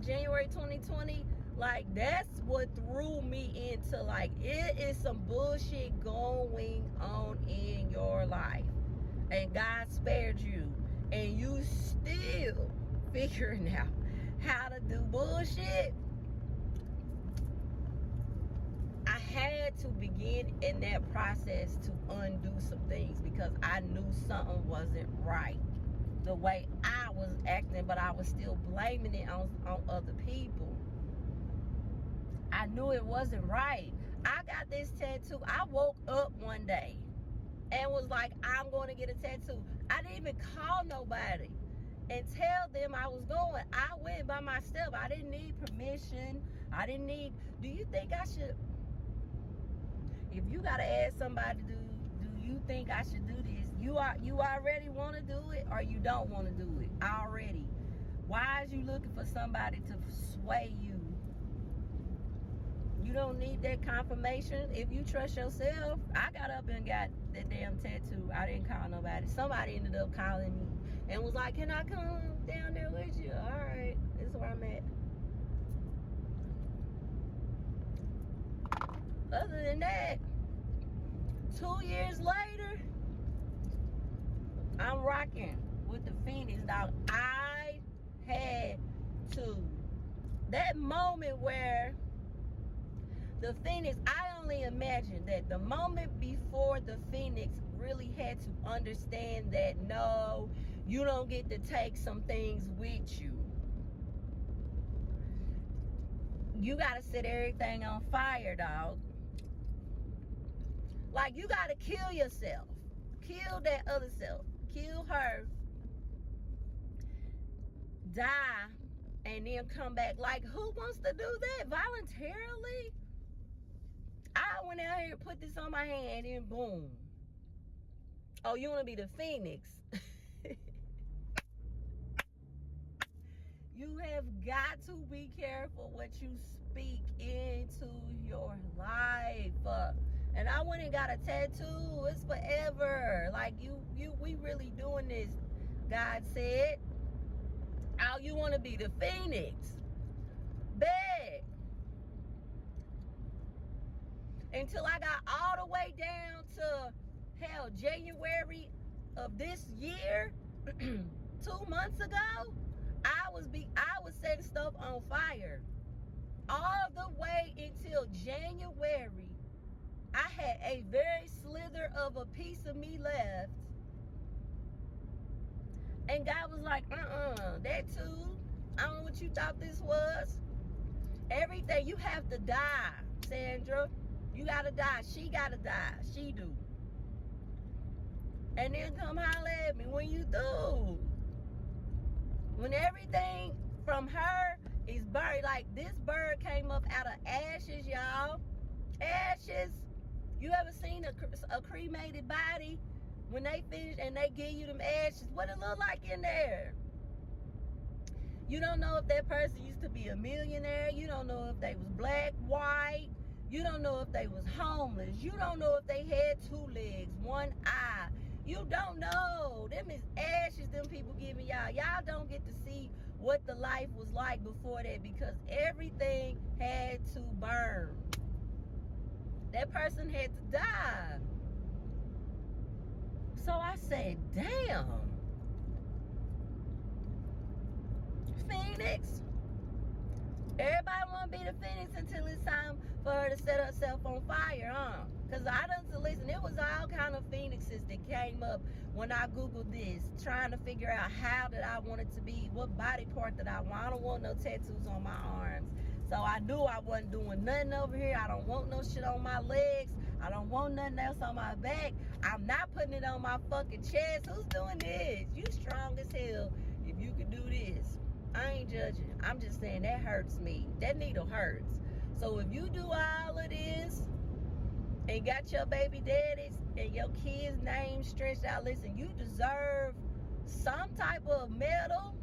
January 2020, like, that's what threw me into, like, it is some bullshit going on in your life, and God spared you, and you still figuring out how to do bullshit. I had to begin in that process to undo some things because I knew something wasn't right the way I was acting, but I was still blaming it on other people. I knew it wasn't right. I got this tattoo. I woke up one day and was like, I'm going to get a tattoo. I didn't even call nobody and tell them I was going. I went by myself. I didn't need permission. Do you think I should, if you got to ask somebody, do you think I should do this? You already want to do it, or you don't want to do it already? Why is you looking for somebody to sway you? You don't need that confirmation. If you trust yourself, I got up and got that damn tattoo. I didn't call nobody. Somebody ended up calling me and was like, can I come down there with you? All right, this is where I'm at. Other than that, 2 years later, I'm rocking with the Phoenix, dog. I had to. That moment where the Phoenix, I only imagine that the moment before the Phoenix really had to understand that, no, you don't get to take some things with you. You got to set everything on fire, dog. Like, you got to kill yourself. Kill that other self. Kill her. Die. And then come back. Like, who wants to do that voluntarily? I went out here and put this on my hand and then boom. Oh, you want to be the Phoenix? You have got to be careful what you speak into your life. And I went and got a tattoo. It's forever. Like, we really doing this, God said. Oh, you want to be the Phoenix? Bet. Until I got all the way down to, hell, January of this year, 2 months ago, I was setting stuff on fire. All the way until January, I had a very slither of a piece of me left. And God was like, that too. I don't know what you thought this was. Everything, you have to die, Sandra. You gotta die. She gotta die. She do. And then come holler at me when you do. When everything from her is buried. Like, this bird came up out of ashes, y'all. Ashes. You ever seen a cremated body? When they finish and they give you them ashes, what it look like in there? You don't know if that person used to be a millionaire. You don't know if they was black, white. You don't know if they was homeless. You don't know if they had 2 legs, 1 eye. You don't know. Them is ashes them people giving y'all. Y'all don't get to see what the life was like before that, because everything had to burn. That person had to die. So I said, damn. Phoenix. Everybody want to be the Phoenix until it's time for her to set herself on fire, huh? Because I done to listen. It was all kind of Phoenixes that came up when I Googled this, trying to figure out how that I wanted to be, what body part that I want. I don't want no tattoos on my arms. So I knew I wasn't doing nothing over here. I don't want no shit on my legs. I don't want nothing else on my back. I'm not putting it on my fucking chest. Who's doing this? You strong as hell if you can do this. I ain't judging. I'm just saying that hurts me. That needle hurts. So if you do all of this and got your baby daddies and your kids' names stretched out, listen, you deserve some type of medal,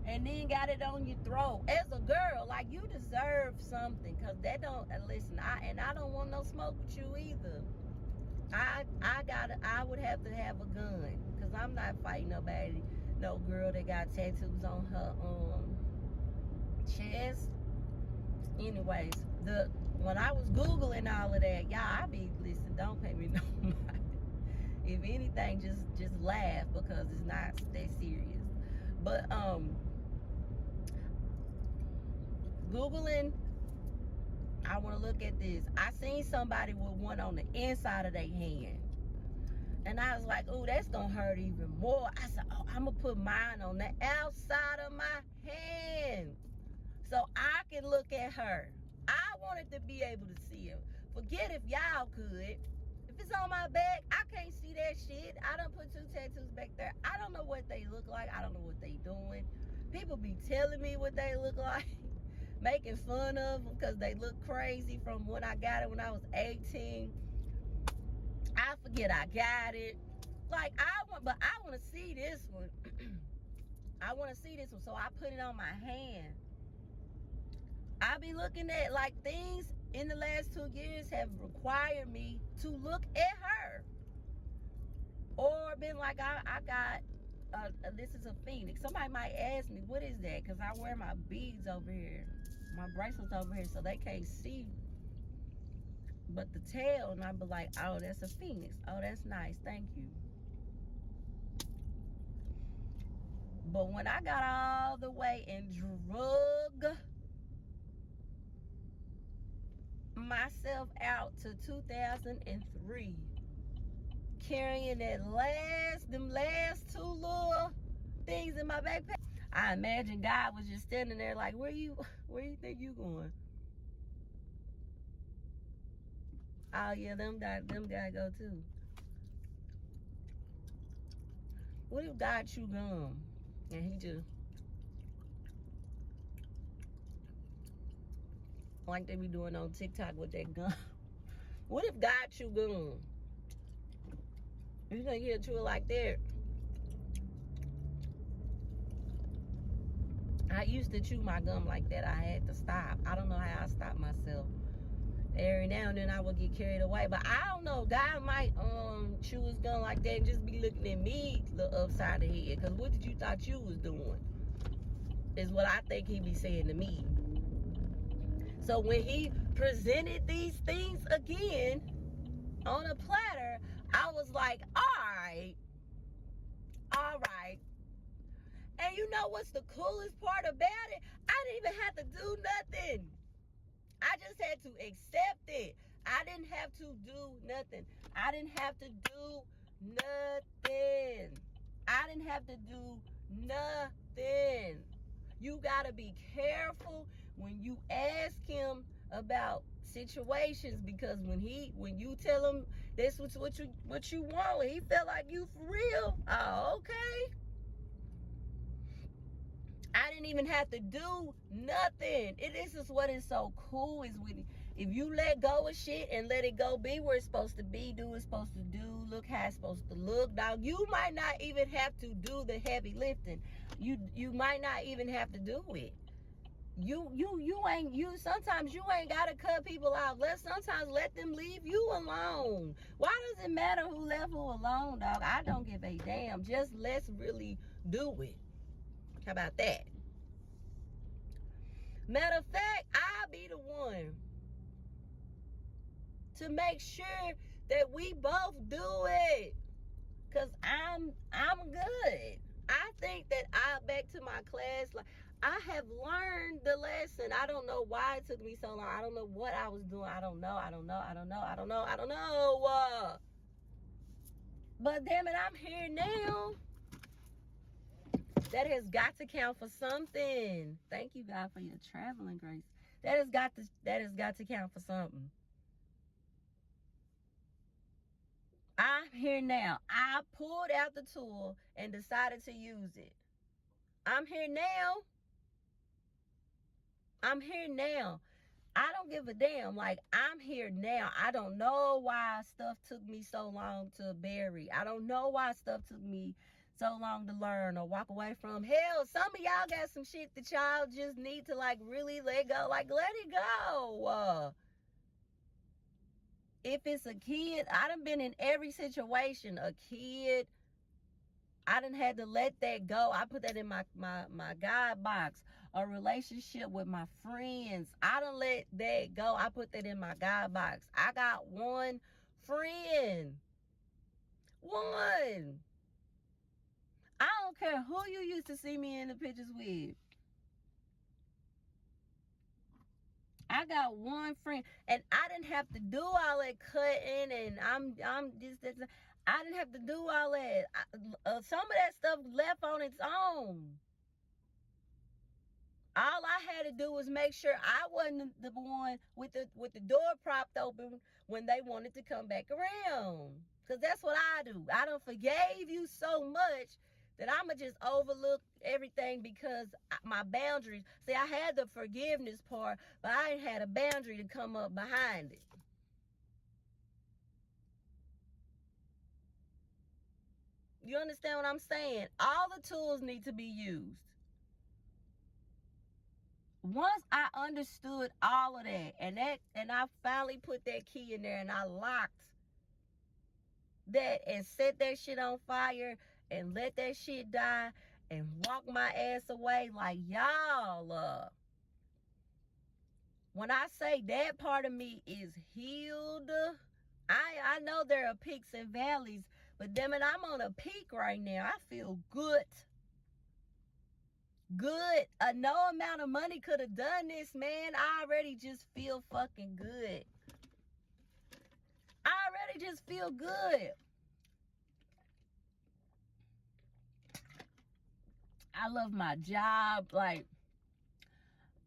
and then got it on your throat. As a girl, like, you deserve something, because that don't, listen, I don't want no smoke with you either. I would have to have a gun, because I'm not fighting nobody. No girl that got tattoos on her chest. Anyways, when I was Googling all of that, y'all, listen, don't pay me no mind. If anything, just laugh, because it's not that serious. But Googling, I want to look at this. I seen somebody with one on the inside of their hand. And I was like, oh, that's going to hurt even more. I said, oh, I'm going to put mine on the outside of my hand so I can look at her. I wanted to be able to see him. Forget if y'all could. If it's on my back, I can't see that shit. I done put 2 tattoos back there. I don't know what they look like. I don't know what they doing. People be telling me what they look like, making fun of them because they look crazy from when I got it when I was 18. I forget I got it. Like, I want to see this one. I want to see this one, so I put it on my hand. I be looking at, like, things in the last 2 years have required me to look at her. Or been like, I got, this is a Phoenix. Somebody might ask me, what is that? Because I wear my beads over here. My bracelets over here, so they can't see but the tail, and I'd be like, oh, that's a Phoenix. Oh, that's nice, thank you. But when I got all the way and drug myself out to 2003, carrying them last 2 little things in my backpack, I imagine God was just standing there like, where you think you going? Oh yeah, them guys go too. What if God chew gum and he just, like they be doing on TikTok with that gum? What if God chew gum? You think he'll chew it like that? I used to chew my gum like that. I had to stop. I don't know how I stopped myself. Every now and then I would get carried away. But I don't know. God might chew his gum like that and just be looking at me upside the head. Because what did you thought you was doing? Is what I think he be saying to me. So when he presented these things again on a platter, I was like, all right. And you know what's the coolest part about it? I didn't even have to do nothing. I just had to accept it. I didn't have to do nothing. I didn't have to do nothing. I didn't have to do nothing. You gotta be careful when you ask him about situations, because when you tell him this was what you want, he felt like you for real. Oh, okay. I didn't even have to do nothing. This is what is so cool is when If you let go of shit and let it go be where it's supposed to be, do what it's supposed to do, look how it's supposed to look, dog, you might not even have to do the heavy lifting. You might not even have to do it. Sometimes you ain't gotta cut people out. Sometimes let them leave you alone. Why does it matter who left who alone, dog? I don't give a damn. Just let's really do it. How about that? Matter of fact, I'll be the one to make sure that we both do it. Cause I'm good. I think that back to my class, like I have learned the lesson. I don't know why it took me so long. I don't know what I was doing. I don't know. But damn it, I'm here now. That has got to count for something. Thank you, God, for your traveling grace. That has got to count for something. I'm here now. I pulled out the tool and decided to use it. I'm here now. I don't give a damn. Like, I'm here now. I don't know why stuff took me so long to bury. I don't know why stuff took me so long to learn or walk away from. Hell, some of y'all got some shit that y'all just need to, like, really let go. Like, let it go. If it's a kid, I done been in every situation. A kid, I done had to let that go. I put that in my God box. A relationship with my friends, I done let that go. I put that in my God box. I got one friend. One. I don't care who you used to see me in the pictures with. I got one friend, and I didn't have to do all that cutting, and I'm just I didn't have to do all that. Some of that stuff left on its own. All I had to do was make sure I wasn't the one with the door propped open when they wanted to come back around. Because that's what I do. I done forgave you so much that I'ma just overlook everything because my boundaries. See, I had the forgiveness part, but I ain't had a boundary to come up behind it. You understand what I'm saying? All the tools need to be used. Once I understood all of that, and I finally put that key in there and I locked that and set that shit on fire and let that shit die and walk my ass away, like, y'all, when I say that part of me is healed, I know there are peaks and valleys, but damn it, I'm on a peak right now. I feel good. No amount of money could have done this, man. I already just feel fucking good. I already just feel good. I love my job. Like,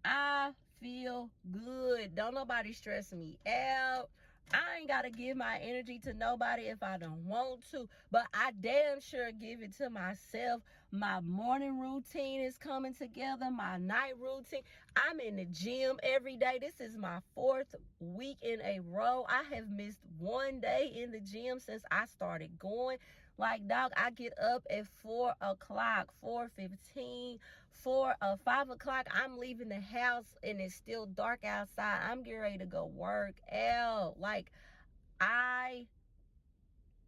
I feel good. Don't nobody stress me out. I ain't got to give my energy to nobody if I don't want to, but I damn sure give it to myself. My morning routine is coming together, my night routine. I'm in the gym every day. This is my 4th week in a row. I have missed one day in the gym since I started going. Like, dog, I get up at 4 o'clock, 4:15, 5 o'clock. I'm leaving the house and it's still dark outside. I'm getting ready to go work out. Like, I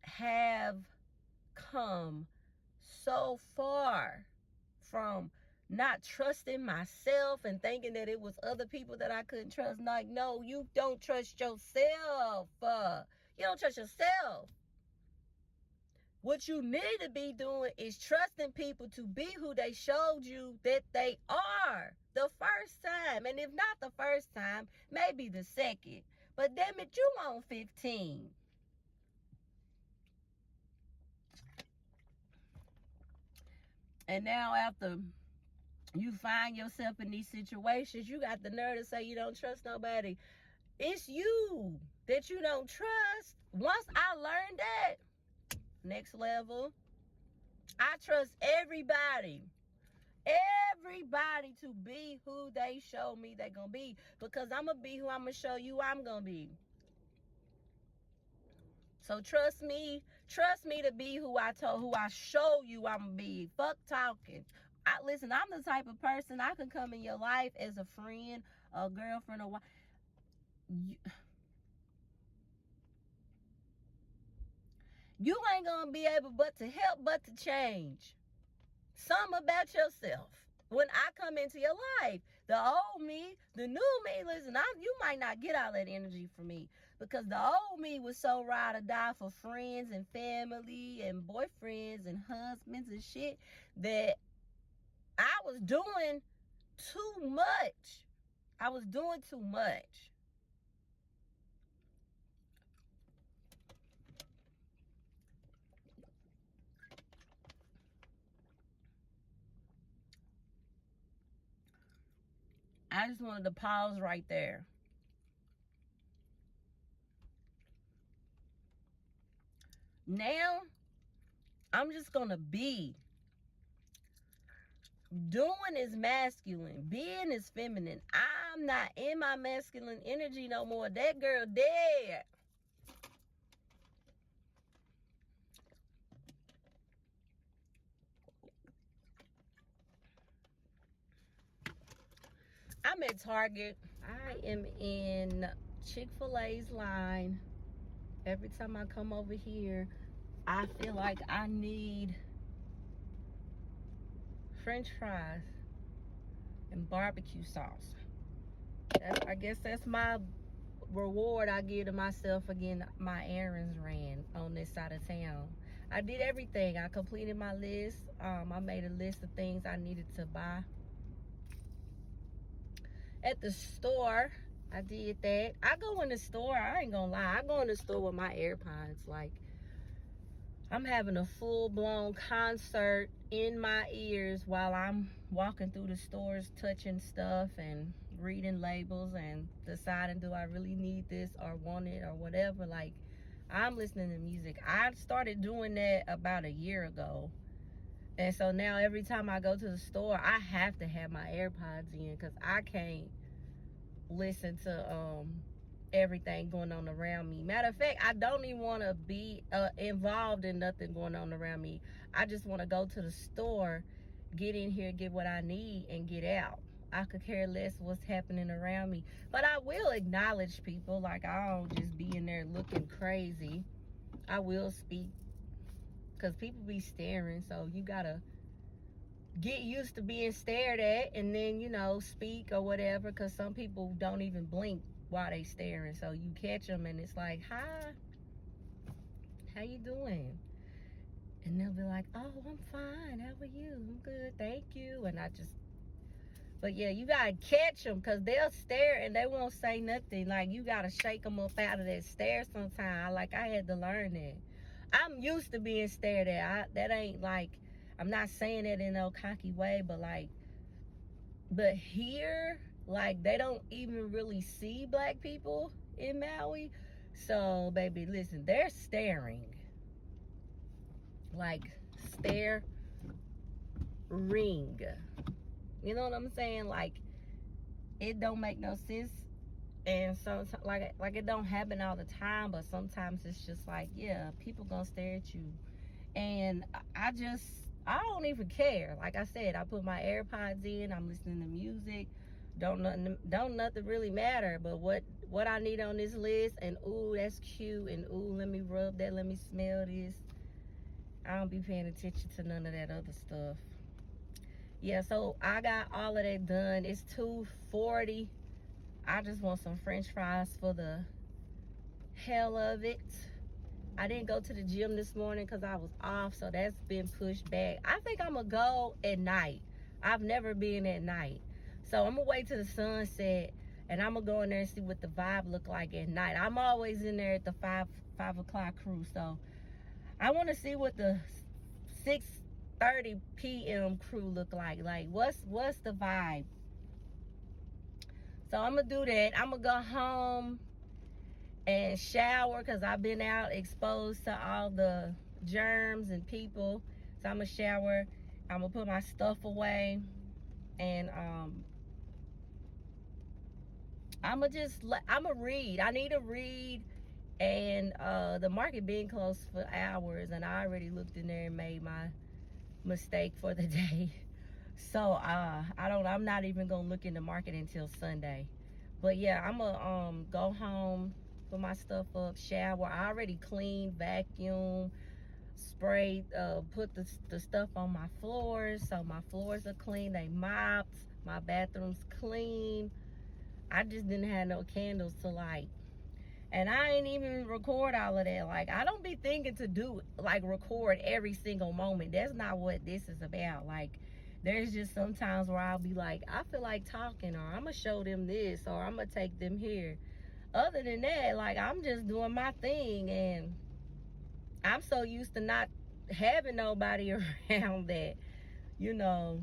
have come so far from not trusting myself and thinking that it was other people that I couldn't trust. Like, no, you don't trust yourself. You don't trust yourself. What you need to be doing is trusting people to be who they showed you that they are the first time. And if not the first time, maybe the second. But damn it, you on 15. And now after you find yourself in these situations, you got the nerve to say you don't trust nobody. It's you that you don't trust. Once I learned that, next level, I trust everybody. everybody to be who they show me they're gonna be, because I'm gonna be who I'm gonna show you I'm gonna be. So trust me to be who I show you I'm gonna be. Fuck talking. Listen, I'm the type of person, I can come in your life as a friend, a girlfriend, a wife. You ain't gonna be able but to help but to change something about yourself when I come into your life. The old me, the new me, listen, you might not get all that energy from me, because the old me was so ride or die for friends and family and boyfriends and husbands and shit that I was doing too much. I was doing too much. I just wanted to pause right there. Now, I'm just gonna be. Doing is masculine. Being is feminine. I'm not in my masculine energy no more. That girl dead. I'm at Target. I am in Chick-fil-A's line. Every time I come over here, I feel like I need French fries and barbecue sauce. I guess that's my reward I give to myself for getting my errands ran on this side of town. I did everything. I completed my list. I made a list of things I needed to buy. At the store, I did that. I go in the store, I ain't gonna lie, I go in the store with my AirPods. Like, I'm having a full-blown concert in my ears while I'm walking through the stores, touching stuff and reading labels and deciding, do I really need this or want it or whatever. Like, I'm listening to music. I started doing that about a year ago. And so now every time I go to the store, I have to have my AirPods in, because I can't listen to everything going on around me. Matter of fact, I don't even want to be involved in nothing going on around me. I just want to go to the store, get in here, get what I need, and get out. I could care less what's happening around me. But I will acknowledge people. Like, I don't just be in there looking crazy. I will speak, because people be staring. So you gotta get used to being stared at, and then, you know, speak or whatever, because some people don't even blink while they staring. So you catch them and it's like, hi, how you doing? And they'll be like, oh, I'm fine, how are you? I'm good, thank you. And but yeah, you gotta catch them, because they'll stare and they won't say nothing. Like, you gotta shake them up out of that stare sometime. I had to learn that. I'm used to being stared at. That ain't like, I'm not saying it in no cocky way, but here, like, they don't even really see black people in Maui. So, baby, listen, they're staring. Like, stare ring. You know what I'm saying? Like, it don't make no sense. And so, like it don't happen all the time, but sometimes it's just like, yeah, people gonna stare at you. And I don't even care. Like I said, I put my AirPods in, I'm listening to music. Don't nothing really matter. But what I need on this list, and ooh, that's cute, and ooh, let me rub that, let me smell this. I don't be paying attention to none of that other stuff. Yeah, so I got all of that done. It's 2:40. I just want some French fries for the hell of it. I didn't go to the gym this morning because I was off, so that's been pushed back. I think I'm gonna go at night. I've never been at night. So I'm gonna wait till the sunset, and I'm gonna go in there and see what the vibe look like at night. I'm always in there at the 5 o'clock crew, so I want to see what the 6:30 p.m. crew look like. Like, what's the vibe? So I'm gonna do that. I'm gonna go home and shower, because I've been out exposed to all the germs and people. So I'm gonna shower. I'm gonna put my stuff away, and I'm gonna read. I need to read, and the market being closed for hours, and I already looked in there and made my mistake for the day. So I'm not even gonna look in the market until Sunday. But yeah, I'm gonna go home, put my stuff up, shower. I already cleaned, vacuum, sprayed, put the stuff on my floors, so my floors are clean. They mopped, my bathroom's clean. I just didn't have no candles to light. And I ain't even record all of that. Like, I don't be thinking to do, like, record every single moment. That's not what this is about. Like, there's just sometimes where I'll be like, I feel like talking, or I'm going to show them this, or I'm going to take them here. Other than that, like, I'm just doing my thing, and I'm so used to not having nobody around that, you know,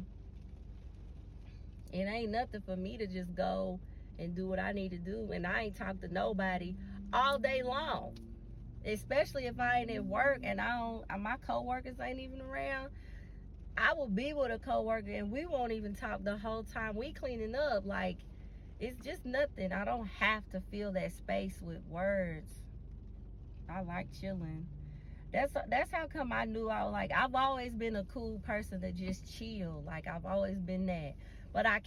it ain't nothing for me to just go and do what I need to do. And I ain't talk to nobody all day long, especially if I ain't at work and my coworkers ain't even around. I will be with a coworker and we won't even talk the whole time we cleaning up. Like, it's just nothing. I don't have to fill that space with words. I like chilling. That's how come I knew I've always been a cool person to just chill. Like, I've always been that. But I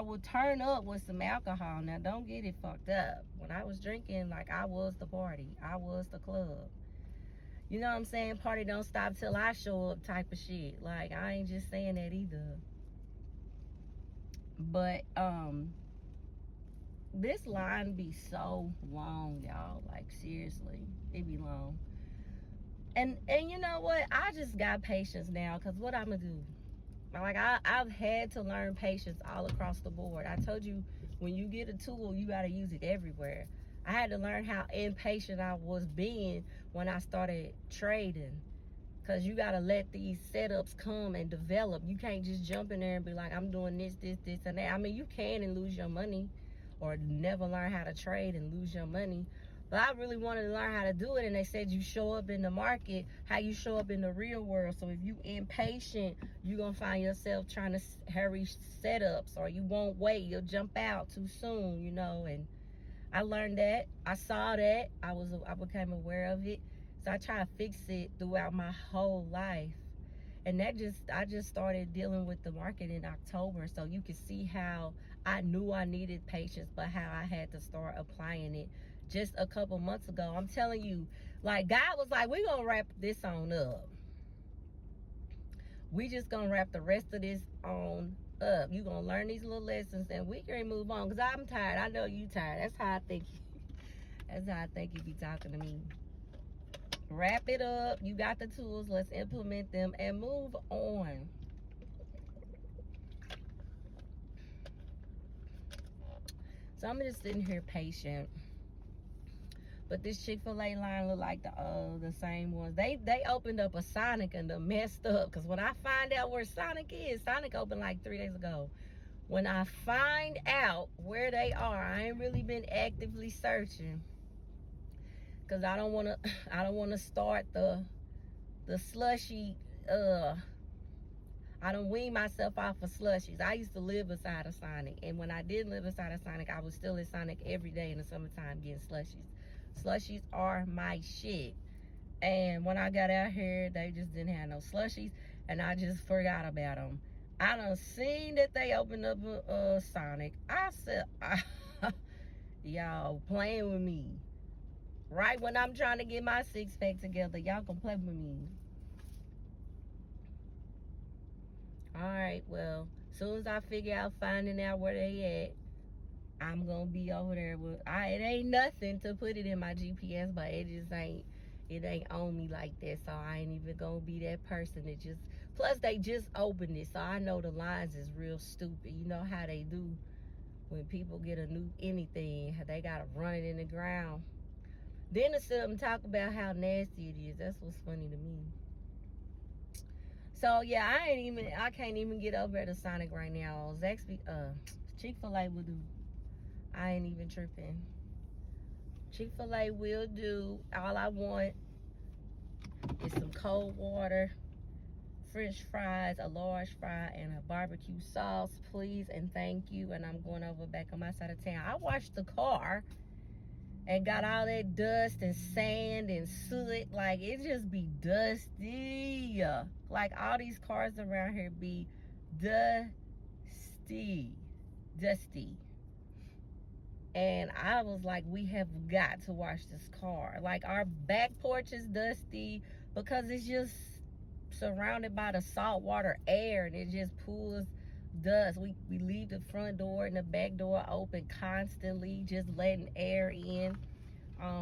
would turn up with some alcohol. Now, don't get it fucked up. When I was drinking, like, I was the party. I was the club. You know what I'm saying? Party don't stop till I show up type of shit. Like, I ain't just saying that either. But, this line be so long, y'all. Like, seriously. It be long. And you know what? I just got patience now, because what I'm going to do? Like, I've had to learn patience all across the board. I told you, when you get a tool, you got to use it everywhere. I had to learn how impatient I was being when I started trading. Because you got to let these setups come and develop. You can't just jump in there and be like, I'm doing this, and that. I mean, you can and lose your money, or never learn how to trade and lose your money. But I really wanted to learn how to do it, and they said you show up in the market how you show up in the real world. So if you impatient, you're going to find yourself trying to hurry setups, or you won't wait. You'll jump out too soon, you know. And I learned that. I saw that. I became aware of it. So I try to fix it throughout my whole life. And I just started dealing with the market in October. So you can see how I knew I needed patience, but how I had to start applying it just a couple months ago. I'm telling you, like, God was like, we're going to wrap this on up. We just going to wrap the rest of this on up. You're going to learn these little lessons and we can move on. Because I'm tired. I know you tired. That's how I think. That's how I think you be talking to me. Wrap it up. You got the tools. Let's implement them and move on. So I'm just sitting here patient. But this Chick-fil-A line look like the same ones. They opened up a Sonic and they messed up. Because when I find out where Sonic is, Sonic opened like 3 days ago. When I find out where they are, I ain't really been actively searching. Because I don't want to start the slushy, I don't wean myself off of slushies. I used to live beside a Sonic. And when I did live beside a Sonic, I was still at Sonic every day in the summertime getting slushies. Slushies are my shit. And when I got out here, they just didn't have no slushies. And I just forgot about them. I done seen that they opened up a Sonic. I said, y'all playing with me. Right when I'm trying to get my six-pack together, y'all can play with me. Alright, well, as soon as I figure out finding out where they at, I'm gonna be over there with it ain't nothing to put it in my GPS, but it ain't on me like that. So I ain't even gonna be that person that just, plus they just opened it, so I know the lines is real stupid. You know how they do when people get a new anything, they gotta run it in the ground. Then to sit up and talk about how nasty it is. That's what's funny to me. So yeah, I can't even get over to Sonic right now. Zaxby, Chick-fil-A will do. I ain't even tripping. Chick-fil-A will do. All I want is some cold water, French fries, a large fry, and a barbecue sauce, please, and thank you. And I'm going over back on my side of town. I washed the car and got all that dust and sand and soot. Like, it just be dusty. Like, all these cars around here be dusty. And I was like, we have got to wash this car. Like, our back porch is dusty because it's just surrounded by the saltwater air, and it just pulls dust. We leave the front door and the back door open constantly, just letting air in.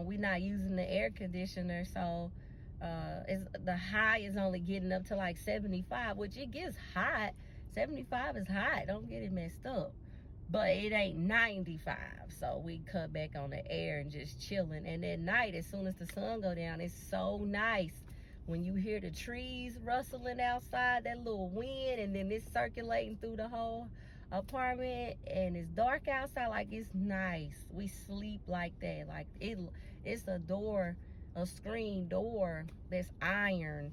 We're not using the air conditioner, so the high is only getting up to like 75, which it gets hot. 75 is hot, don't get it messed up, but it ain't 95. So we cut back on the air and just chilling. And at night, as soon as the sun go down, it's so nice when you hear the trees rustling outside, that little wind, and then it's circulating through the whole apartment, and it's dark outside. Like, it's nice. We sleep like that. Like, it's a door, a screen door that's iron,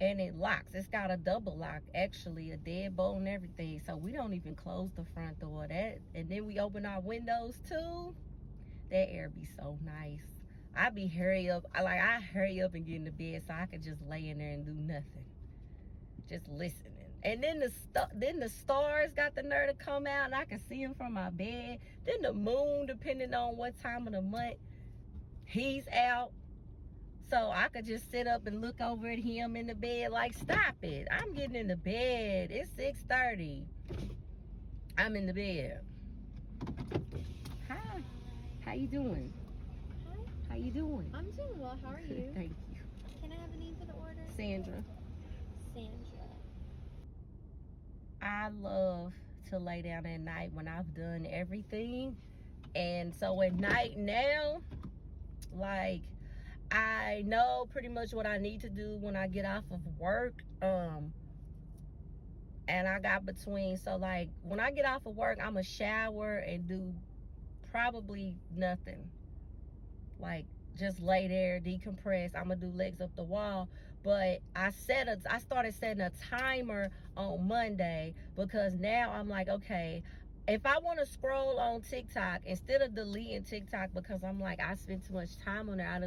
and it locks. It's got a double lock, actually, a deadbolt and everything. So we don't even close the front door. And then we open our windows too. That air be so nice. I hurry up and get in the bed so I could just lay in there and do nothing, just listening. And then the stars got the nerve to come out, and I can see them from my bed. Then the moon, depending on what time of the month he's out, so I could just sit up and look over at him in the bed. Like, stop it! I'm getting in the bed. It's 6:30. I'm in the bed. Hi, how you doing? How you doing? I'm doing well. How are you? Thank you. Can I have a name for the order? Sandra. Sandra. I love to lay down at night when I've done everything. And so at night now, like, I know pretty much what I need to do when I get off of work. And I got between, so like when I get off of work, I'ma shower and do probably nothing. Like, just lay there, decompress. I'm gonna do legs up the wall. But I started setting a timer on Monday, because now I'm like, okay, if I want to scroll on TikTok, instead of deleting TikTok, because I'm like, I spent too much time on there, I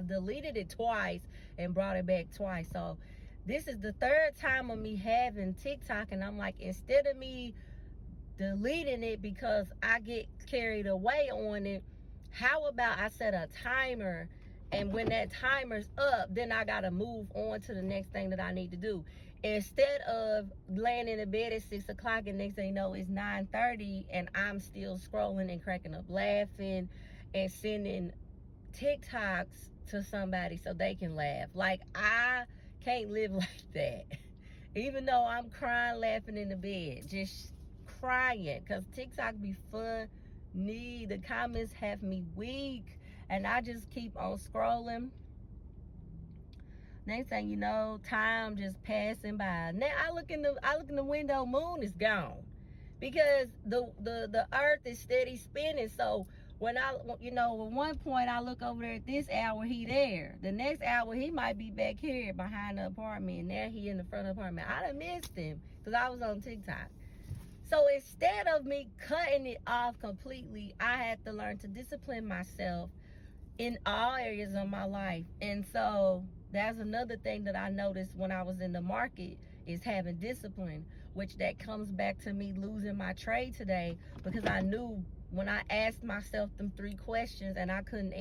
deleted it twice and brought it back twice. So this is the third time of me having TikTok, and I'm like, instead of me deleting it because I get carried away on it, how about I set a timer, and when that timer's up, then I gotta move on to the next thing that I need to do. Instead of laying in the bed at 6 o'clock and next thing you know it's 9:30 and I'm still scrolling and cracking up laughing and sending TikToks to somebody so they can laugh. Like, I can't live like that. Even though I'm crying, laughing in the bed, just crying, because TikTok be fun. The comments have me weak, and I just keep on scrolling. Next thing you know, time just passing by. Now I look in the window, moon is gone, because the earth is steady spinning. So when at one point I look over there at this hour, he there. The next hour he might be back here behind the apartment, and now he in the front of the apartment. I done missed him because I was on TikTok. So instead of me cutting it off completely, I had to learn to discipline myself in all areas of my life. And so that's another thing that I noticed when I was in the market, is having discipline, which that comes back to me losing my trade today, because I knew when I asked myself them 3 questions and I couldn't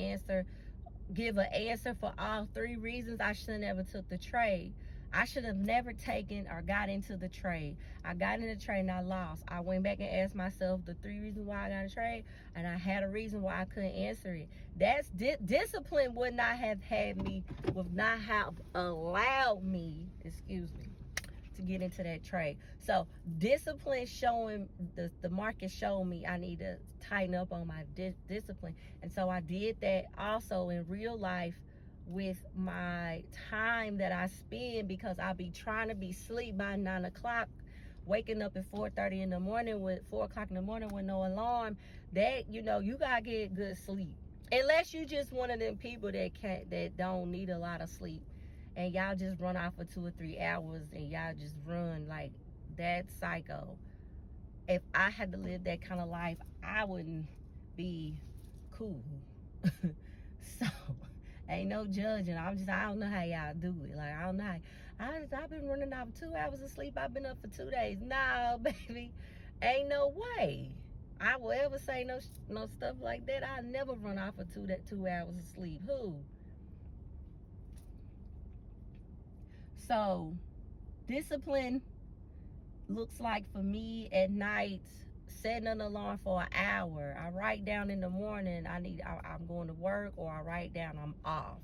give an answer for all 3 reasons, I should have never took the trade. I should have never taken or got into the trade. I got in the trade and I lost. I went back and asked myself the 3 reasons why I got in the trade, and I had a reason why I couldn't answer it. That's discipline would not have allowed me, to get into that trade. So discipline showing, the market showed me I need to tighten up on my discipline. And so I did that also in real life with my time that I spend, because I'll be trying to be asleep by 9 o'clock, waking up at 4:30 in the morning with 4 o'clock in the morning with no alarm. That, you gotta get good sleep, unless you just one of them people that don't need a lot of sleep. and y'all just run off for 2 or 3 hours and y'all just run like that psycho. If I had to live that kind of life, I wouldn't be cool. So ain't no judging. I don't know how y'all do it. Like, I don't know I've been running off 2 hours of sleep. I've been up for 2 days. No, baby, ain't no way I will ever say no stuff like that. I never run off for 2 hours of sleep. Who? So discipline looks like for me at night, setting an alarm for an hour. I write down in the morning I'm going to work, or I write down I'm off.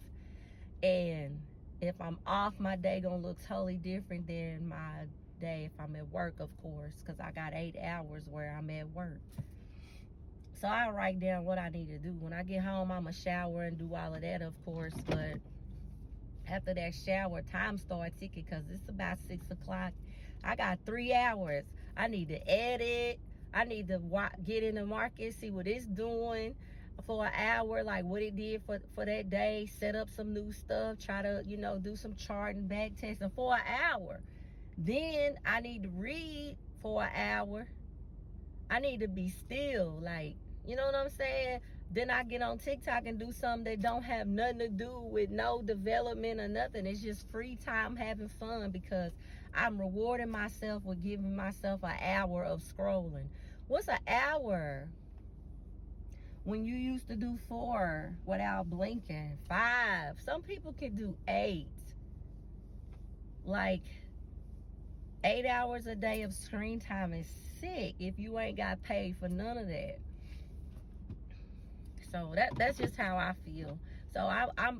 And if I'm off, my day gonna look totally different than my day if I'm at work, of course, because I got 8 hours where I'm at work. So I write down what I need to do. When I get home, I'ma shower and do all of that, of course. But after that shower, time starts ticking because it's about 6 o'clock. I got 3 hours. I need to edit. I need to get in the market, see what it's doing for an hour, like what it did for that day, set up some new stuff, try to, do some charting, back testing for an hour. Then I need to read for an hour. I need to be still, like, you know what I'm saying? Then I get on TikTok and do something that don't have nothing to do with no development or nothing. It's just free time having fun because I'm rewarding myself with giving myself an hour of scrolling. What's an hour? When you used to do 4 without blinking, 5. Some people can do 8. Like, 8 hours a day of screen time is sick if you ain't got paid for none of that. So that's just how I feel. So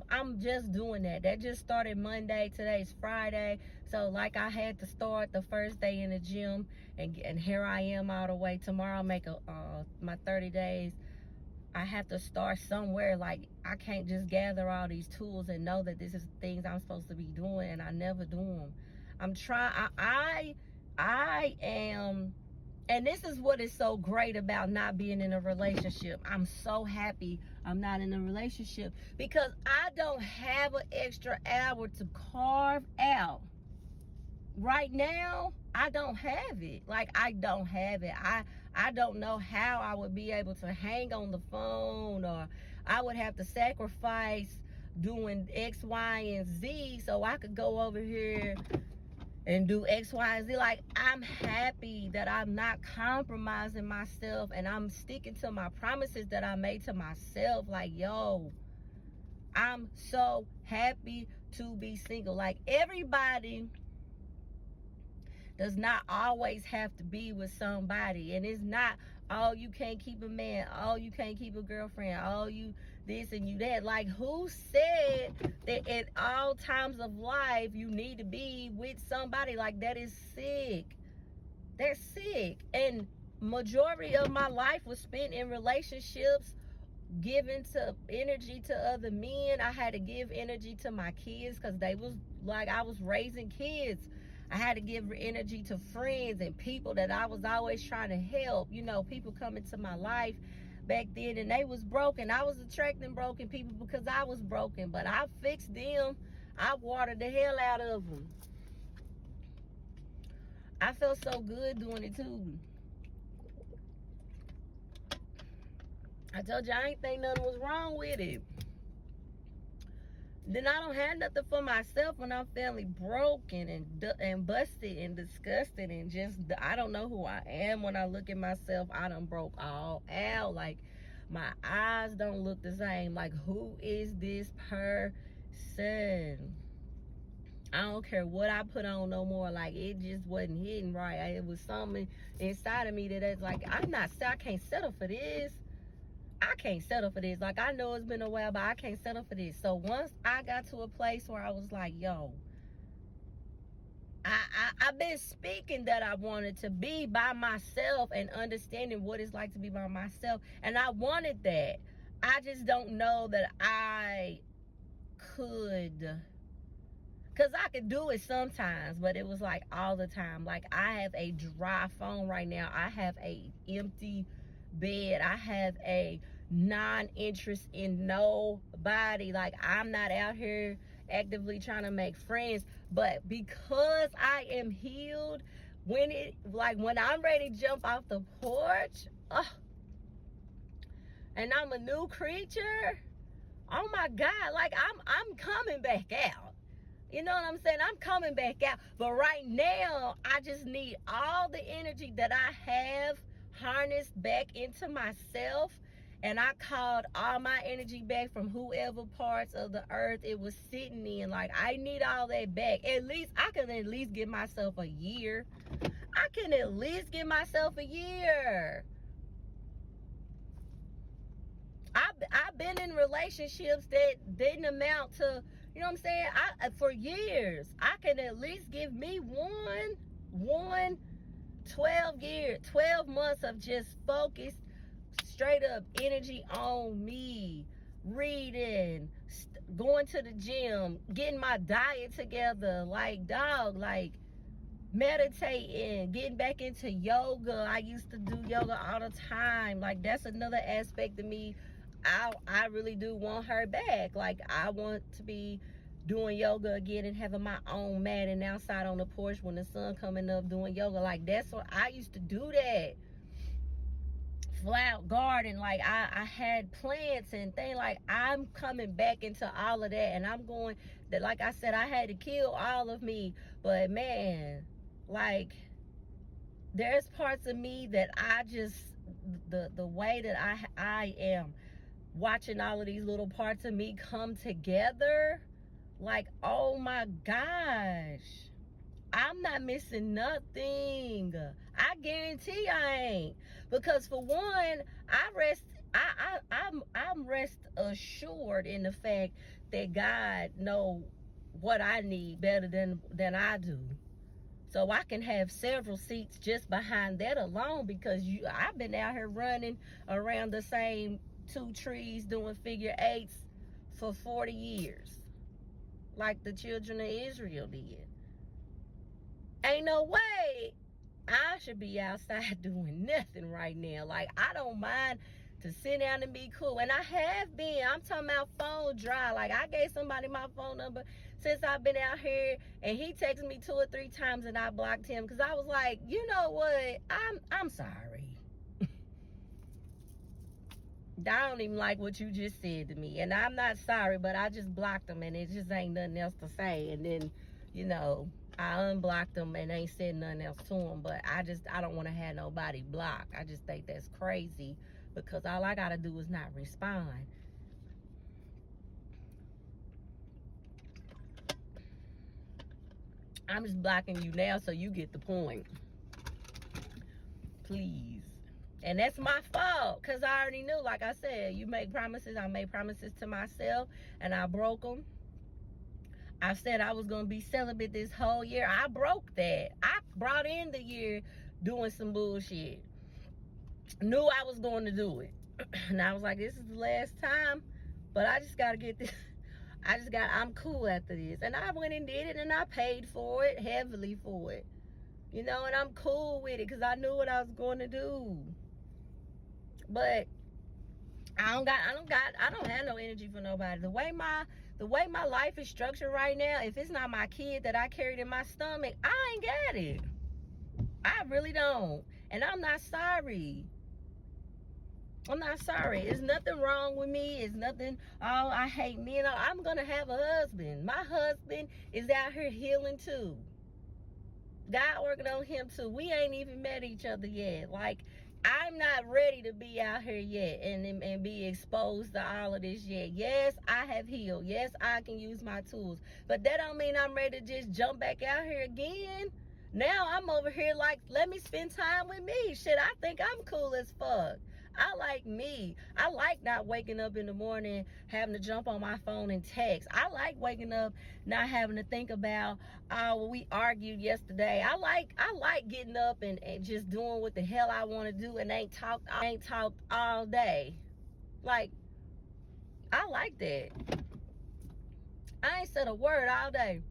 I'm just doing that. That just started Monday. Today's Friday. So like I had to start the first day in the gym, and here I am all the way. Tomorrow I'll make my 30 days. I have to start somewhere. Like, I can't just gather all these tools and know that this is things I'm supposed to be doing, and I never do them. I'm trying. I am. And this is what is so great about not being in a relationship. I'm so happy I'm not in a relationship because I don't have an extra hour to carve out. Right now, I don't have it. Like, I don't have it. I don't know how I would be able to hang on the phone, or I would have to sacrifice doing X, Y, and Z so I could go over here and do X, Y, and Z. Like, I'm happy that I'm not compromising myself and I'm sticking to my promises that I made to myself. Like, yo, I'm so happy to be single. Like, everybody does not always have to be with somebody. And it's not, oh, you can't keep a man, oh, you can't keep a girlfriend, oh, you this and you that. Like, who said that at all times of life you need to be with somebody? Like, that is sick. That's sick. And majority of my life was spent in relationships, giving to energy to other men. I had to give energy to my kids because they was like, I was raising kids. I had to give energy to friends and people that I was always trying to help. People come into my life back then and they was broken. I was attracting broken people because I was broken, but I fixed them. I watered the hell out of them. I felt so good doing it too. I told you I ain't think nothing was wrong with it. Then I don't have nothing for myself when I'm feeling broken and busted and disgusted and just, I don't know who I am when I look at myself. I done broke all out. Like, my eyes don't look the same. Like, who is this person? I don't care what I put on no more. Like, it just wasn't hitting right. It was something inside of me that's like, I can't settle for this. I can't settle for this. Like, I know it's been a while, but I can't settle for this. So once I got to a place where I was like, yo, I've been speaking that I wanted to be by myself and understanding what it's like to be by myself. And I wanted that. I just don't know that I could. Because I could do it sometimes, but it was like all the time. Like, I have a dry phone right now. I have a empty bed. I have a non-interest in nobody. Like, I'm not out here actively trying to make friends. But because I am healed, when I'm ready to jump off the porch, and I'm a new creature, oh my God, like I'm coming back out. You know what I'm saying? I'm coming back out. But right now, I just need all the energy that I have harnessed back into myself. And I called all my energy back from whoever parts of the earth it was sitting in. Like, I need all that back. I can at least give myself a year. I can at least give myself a year. I've been in relationships that didn't amount to, you know what I'm saying? For years. I can at least give me 12 months of just focused, straight up energy on me, reading, going to the gym, getting my diet together, like meditating, getting back into yoga. I used to do yoga all the time. Like, that's another aspect of me. I really do want her back. Like, I want to be doing yoga again and having my own mat and outside on the porch when the sun coming up doing yoga. Like, that's what I used to do. That flower garden, like I had plants and things. Like, I'm coming back into all of that, and I'm going that, like I said, I had to kill all of me. But man, like, there's parts of me that I just, the way that I am watching all of these little parts of me come together, like, oh my gosh, I'm not missing nothing. I guarantee I ain't. Because for one, I'm rest assured in the fact that God know what I need better than I do. So I can have several seats just behind that alone, because I've been out here running around the same 2 trees doing figure eights for 40 years. Like the children of Israel did. Ain't no way I should be outside doing nothing right now. Like, I don't mind to sit down and be cool. And I have been. I'm talking about phone dry. Like, I gave somebody my phone number since I've been out here, and he texted me 2 or 3 times and I blocked him because I was like, you know what? I'm sorry. I don't even like what you just said to me. And I'm not sorry, but I just blocked him, and it just ain't nothing else to say. And then, you know, I unblocked him and ain't said nothing else to him. But I don't want to have nobody blocked. I just think that's crazy, because all I got to do is not respond. I'm just blocking you now so you get the point. Please. And that's my fault, because I already knew. Like I said, you make promises. I made promises to myself, and I broke them. I said I was going to be celibate this whole year. I broke that. I brought in the year doing some bullshit. Knew I was going to do it. And I was like, this is the last time. But I just got to get this. I'm cool after this. And I went and did it, and I paid for it, heavily for it. You know, and I'm cool with it because I knew what I was going to do. But I don't have no energy for nobody. The way my life is structured right now, if it's not my kid that I carried in my stomach, I ain't got it. I really don't. And I'm not sorry. I'm not sorry. There's nothing wrong with me. It's nothing, oh, I hate me. And I'm going to have a husband. My husband is out here healing too. God working on him too. We ain't even met each other yet. Like, I'm not ready to be out here yet and be exposed to all of this yet. Yes, I have healed. Yes, I can use my tools. But that don't mean I'm ready to just jump back out here again. Now I'm over here like, let me spend time with me. Shit, I think I'm cool as fuck. I like me. I like not waking up in the morning having to jump on my phone and text. I like waking up not having to think about, oh, well, we argued yesterday. I like getting up and just doing what the hell I want to do and ain't talked all day. Like, I like that. I ain't said a word all day.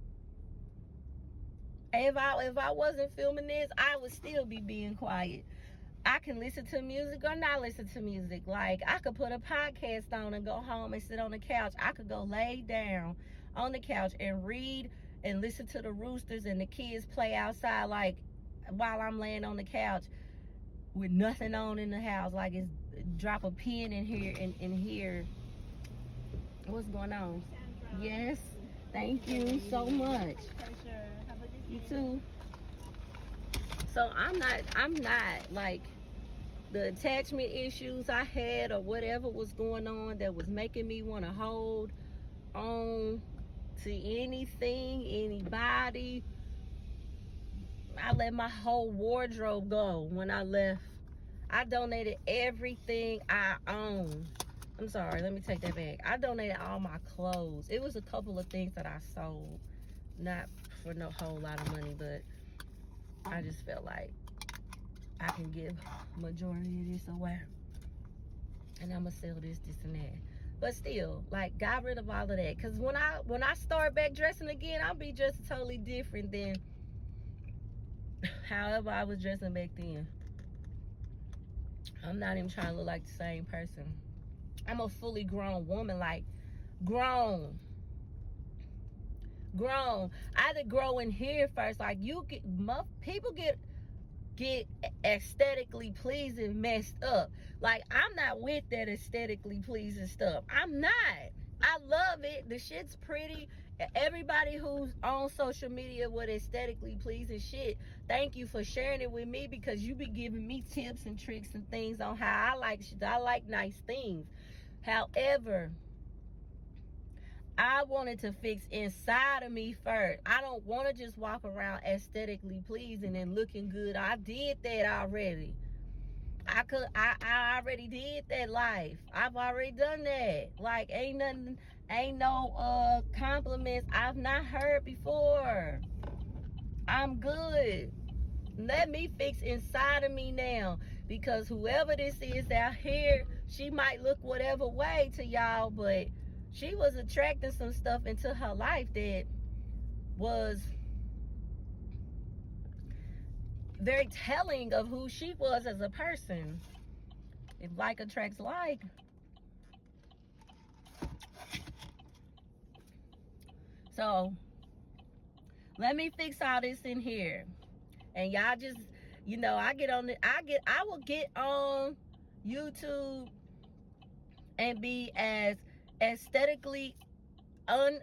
If I wasn't filming this, I would still be being quiet. I can listen to music or not listen to music. Like, I could put a podcast on and go home and sit on the couch. I could go lay down on the couch and read and listen to the roosters and the kids play outside, like while I'm laying on the couch with nothing on in the house. Like, it's drop a pin in here and in here. What's going on? Sandra. Yes, thank you so much. Pleasure. Have a good You day. too. So I'm not like the attachment issues I had or whatever was going on that was making me want to hold on to anything, anybody. I let my whole wardrobe go when I left. I donated everything I own. I'm sorry, let me take that back. I donated all my clothes. It was a couple of things that I sold, not for no whole lot of money, but I just felt like I can give majority of this away, and I'm gonna sell this and that. But still, like, got rid of all of that, because when I start back dressing again, I'll be just totally different than however I was dressing back then. I'm not even trying to look like the same person. I'm a fully grown woman, like grown. I had to grow in here first. Like, people get aesthetically pleasing messed up. Like, I'm not with that aesthetically pleasing stuff. I'm not. I love it. The shit's pretty. Everybody who's on social media with aesthetically pleasing shit, thank you for sharing it with me, because you be giving me tips and tricks and things on how I like shit. I like nice things. However, I wanted to fix inside of me first. I don't want to just walk around aesthetically pleasing and looking good. I did that already. I already did that life. I've already done that. Like, ain't no compliments I've not heard before. I'm good. Let me fix inside of me now, because whoever this is out here, she might look whatever way to y'all, but she was attracting some stuff into her life that was very telling of who she was as a person. If like attracts like. So let me fix all this in here. And y'all just, I will get on YouTube and be as aesthetically unpleasant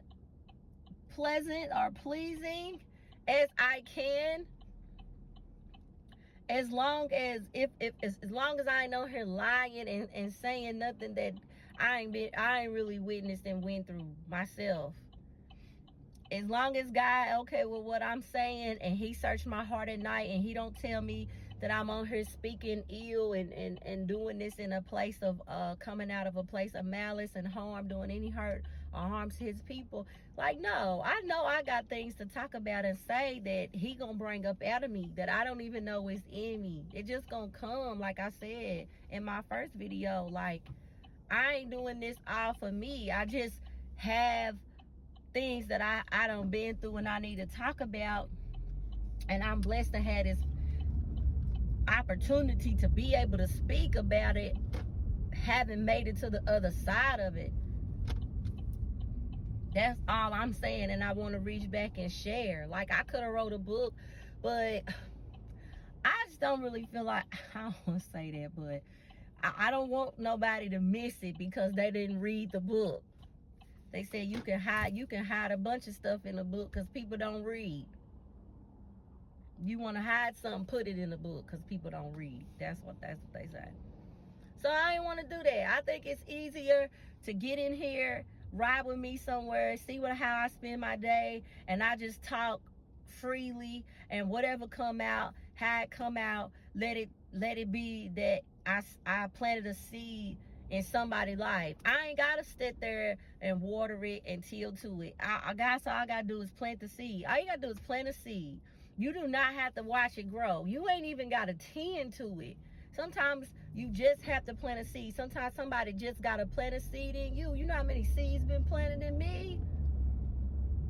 or pleasing as I can, as long as as long as I ain't on here lying and saying nothing that I ain't really witnessed and went through myself. As long as God okay with what I'm saying, and he searched my heart at night, and he don't tell me that I'm on here speaking ill and doing this in a place of coming out of a place of malice and harm, doing any hurt or harm to his people. Like, no, I know I got things to talk about and say that he gonna bring up out of me that I don't even know is in me. It just gonna come, like I said in my first video. Like, I ain't doing this all for me. I just have things that I done been through and I need to talk about, and I'm blessed to have this opportunity to be able to speak about it, having made it to the other side of it. That's all I'm saying, and I want to reach back and share. Like, I could have wrote a book, but I just don't really feel like, I don't want to say that, but I don't want nobody to miss it because they didn't read the book. They said you can hide a bunch of stuff in a book because people don't read. You want to hide something, put it in the book because people don't read. That's what they say. So I ain't want to do that. I think it's easier to get in here, ride with me somewhere, see how I spend my day, and I just talk freely, and whatever come out, how it come out, let it be that I planted a seed in somebody's life. I ain't gotta sit there and water it and till to it. All I gotta do is plant the seed. All you gotta do is plant a seed. You do not have to watch it grow. You ain't even gotta tend to it. Sometimes you just have to plant a seed. Sometimes somebody just gotta plant a seed in you. You know how many seeds been planted in me?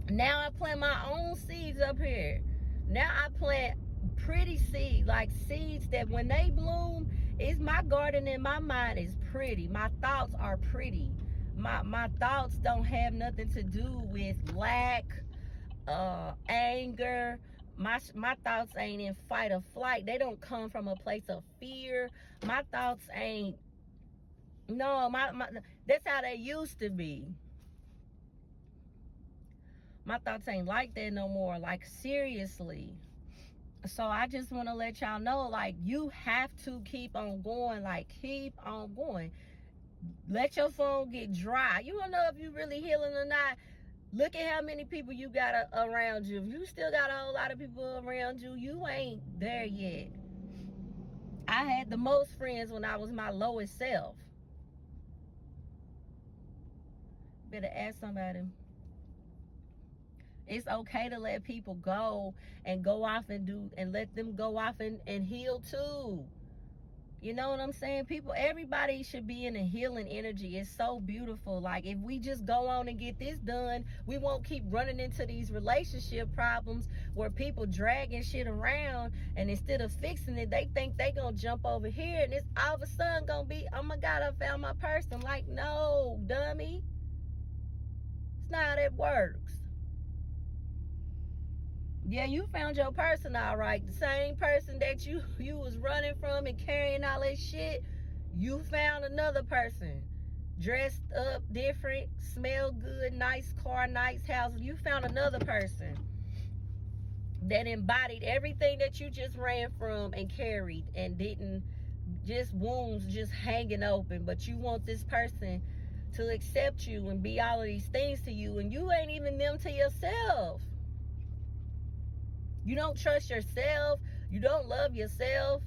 Now I plant my own seeds up here. Now I plant pretty seeds, like seeds that when they bloom, it's my garden in my mind is pretty. My thoughts are pretty. My thoughts don't have nothing to do with lack, anger. My thoughts ain't in fight or flight. They don't come from a place of fear. My thoughts ain't, no, my that's how they used to be. My thoughts ain't like that no more, like seriously. So I just want to let y'all know, like, you have to keep on going, like, keep on going. Let your phone get dry. You don't know if you really healing or not. Look at how many people you got around you. If you still got a whole lot of people around you, you ain't there yet. I had the most friends when I was my lowest self. Better ask somebody. It's okay to let people go and go off and do, and let them go off and heal too. You know what I'm saying? People, everybody should be in a healing energy. It's so beautiful. Like, if we just go on and get this done, we won't keep running into these relationship problems where people dragging shit around, and instead of fixing it, they think they gonna jump over here, and it's all of a sudden gonna be, oh my God, I found my person. Like, no, dummy. It's not how that works. Yeah, you found your person, all right. The same person that you was running from and carrying all that shit, you found another person. Dressed up different, smell good, nice car, nice house. You found another person that embodied everything that you just ran from and carried, and didn't, just wounds just hanging open. But you want this person to accept you and be all of these things to you, and you ain't even them to yourself. You don't trust yourself. You don't love yourself.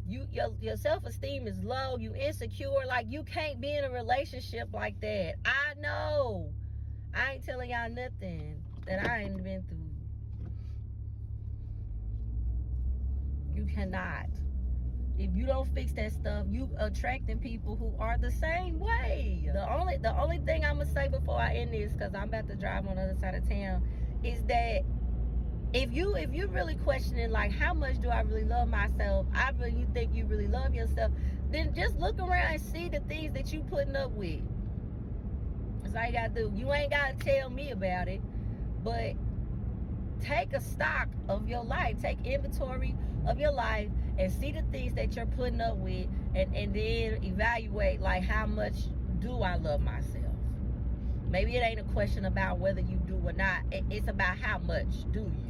Your self-esteem is low. You insecure. Like, you can't be in a relationship like that. I know. I ain't telling y'all nothing that I ain't been through. You cannot. If you don't fix that stuff, you attracting people who are the same way. The only thing I'm gonna say before I end this, because I'm about to drive on the other side of town, is that if you really questioning, like, how much do I really love myself, you think you really love yourself, then just look around and see the things that you putting up with. That's all you gotta do. You ain't gotta tell me about it, but take a stock of your life. Take inventory of your life and see the things that you're putting up with, and then evaluate, like, how much do I love myself? Maybe it ain't a question about whether you do or not. It's about how much do you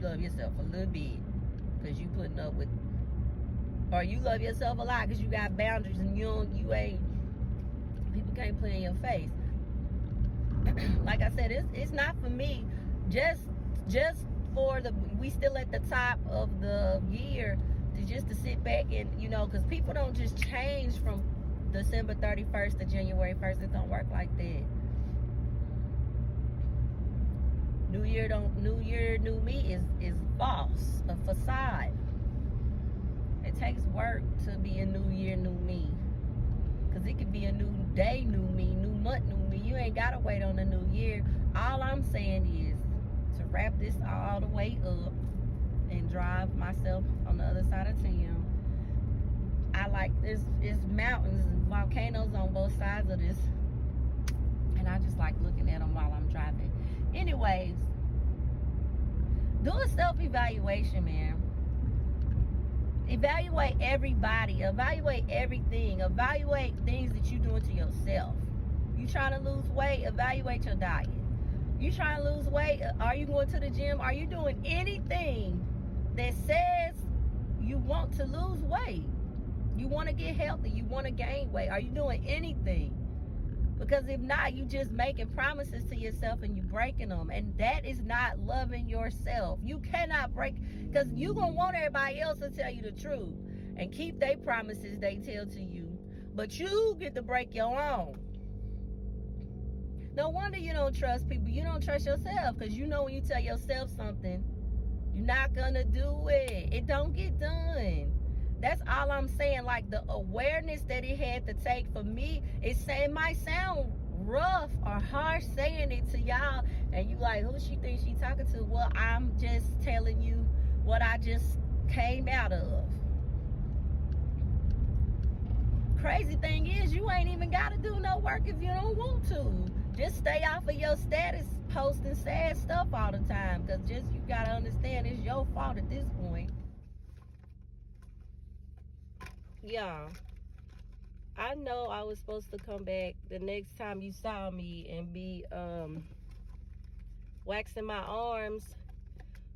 love yourself. A little bit because you putting up with, or you love yourself a lot because you got boundaries, and you ain't, people can't play in your face. Like I said, it's not for me. Just for we still at the top of the year, to sit back and, because people don't just change from December 31st to January 1st. It don't work like that. New year, new me is false, a facade. It takes work to be a new year, new me. Because it could be a new day, new me, new month, new me. You ain't got to wait on the new year. All I'm saying is to wrap this all the way up and drive myself on the other side of town. I like this. It's mountains and volcanoes on both sides of this, and I just like looking at them while I'm driving. Anyways, do a self-evaluation, man. Evaluate everybody. Evaluate everything. Evaluate things that you're doing to yourself. You trying to lose weight? Evaluate your diet. You trying to lose weight? Are you going to the gym? Are you doing anything that says you want to lose weight? You want to get healthy? You want to gain weight? Are you doing anything? Because if not, you just making promises to yourself and you breaking them, and that is not loving yourself. You cannot break, because you gonna want everybody else to tell you the truth and keep their promises they tell to you, but you get to break your own. No wonder you don't trust people. You don't trust yourself, because you know when you tell yourself something, you're not gonna do it. It don't get done. That's all I'm saying. Like, the awareness that it had to take for me, it might sound rough or harsh saying it to y'all, and you like, who she thinks she talking to? Well, I'm just telling you what I just came out of. crazy thing is, you ain't even got to do no work if you don't want to. Just stay off of your status posting sad stuff all the time, because just you got to understand it's your fault at this point. Yeah, I know I was supposed to come back the next time you saw me and be waxing my arms,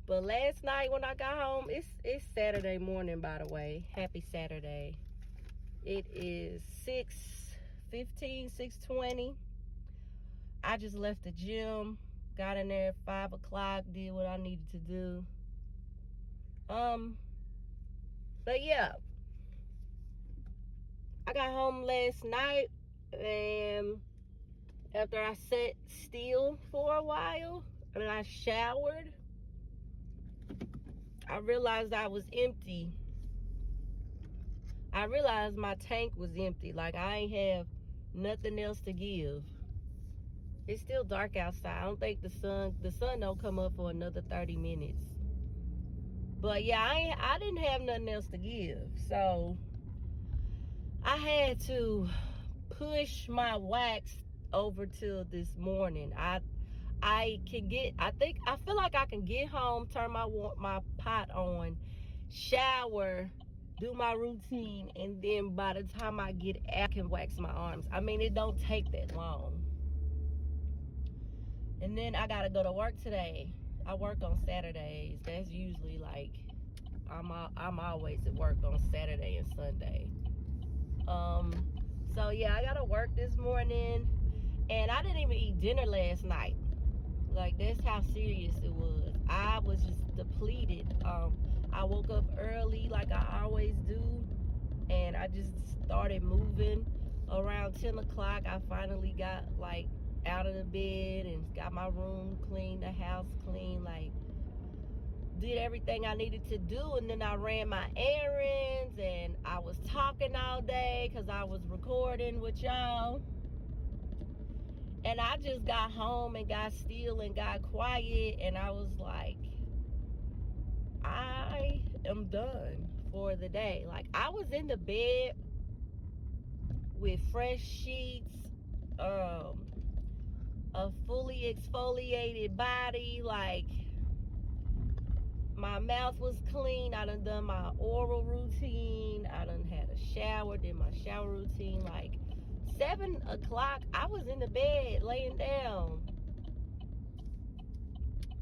but last night when I got home, it's Saturday morning, by the way. Happy Saturday. It is 6:15, 6:20. I just left the gym, got in there at 5 o'clock, did what I needed to do. But yeah, I got home last night, and after I sat still for a while and I showered, I realized I was empty. I realized my tank was empty. Like, I ain't have nothing else to give. It's still dark outside. I don't think the sun don't come up for another 30 minutes. But yeah, I didn't have nothing else to give. So I had to push my wax over till this morning. I feel like I can get home, turn my pot on, shower, do my routine, and then by the time I get out, I can wax my arms. I mean, it don't take that long. And then I gotta go to work today. I work on Saturdays. That's usually like, I'm always at work on Saturday and Sunday. So yeah, I gotta work this morning, and I didn't even eat dinner last night. Like, that's how serious it was. I was just depleted. I woke up early like I always do, and I just started moving. Around 10 o'clock, I finally got like out of the bed and got my room clean, the house clean, like did everything I needed to do. And then I ran my errands, and I was talking all day because I was recording with y'all. And I just got home and got still and got quiet, and I was like, I am done for the day. Like, I was in the bed with fresh sheets, a fully exfoliated body, like my mouth was clean. I done my oral routine. I done had a shower, did my shower routine. Like 7 o'clock, I was in the bed laying down.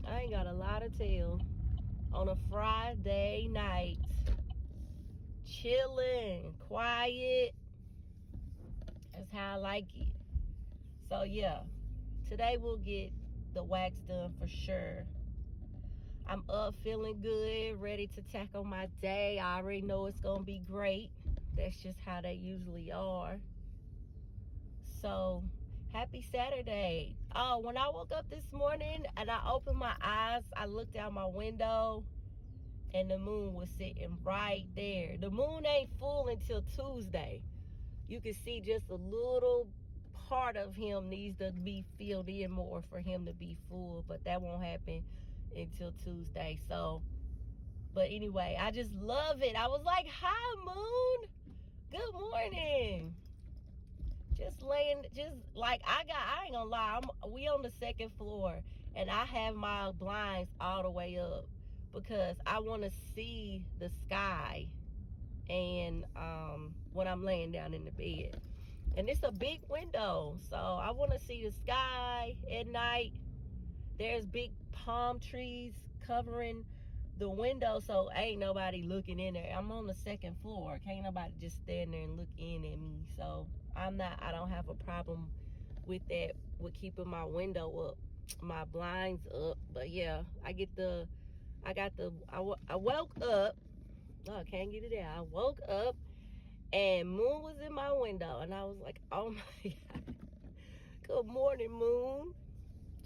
I ain't got a lot to tell. On a Friday night, chilling, quiet. That's how I like it. So yeah, today we'll get the wax done for sure. I'm up, feeling good, ready to tackle my day. I already know it's gonna be great. That's just how they usually are. So happy Saturday. Oh, when I woke up this morning and I opened my eyes, I looked out my window and the moon was sitting right there. The moon ain't full until Tuesday. You can see just a little part of him needs to be filled in more for him to be full, but that won't happen until Tuesday. So, but anyway, I just love it. I was like, hi, moon. Good morning. Just laying, just like I ain't gonna lie, we on the second floor, and I have my blinds all the way up because I want to see the sky, and when I'm laying down in the bed. And it's a big window, so I want to see the sky at night. There's big palm trees covering the window, so ain't nobody looking in there. I'm on the second floor. Can't nobody just stand there and look in at me. So I don't have a problem with that, with keeping my window up, my blinds up. But yeah, I woke up. Oh, I can't get it out. I woke up and moon was in my window, and I was like, oh my God, good morning, moon.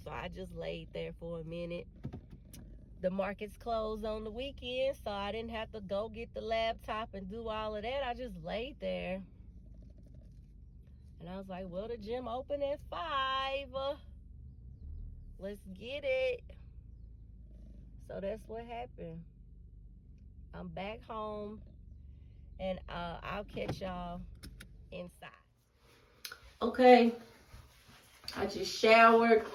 So I just laid there for a minute. The market's closed on the weekend, so I didn't have to go get the laptop and do all of that. I just laid there. And I was like, well, the gym open at 5. Let's get it. So that's what happened. I'm back home, and I'll catch y'all inside. Okay, I just showered,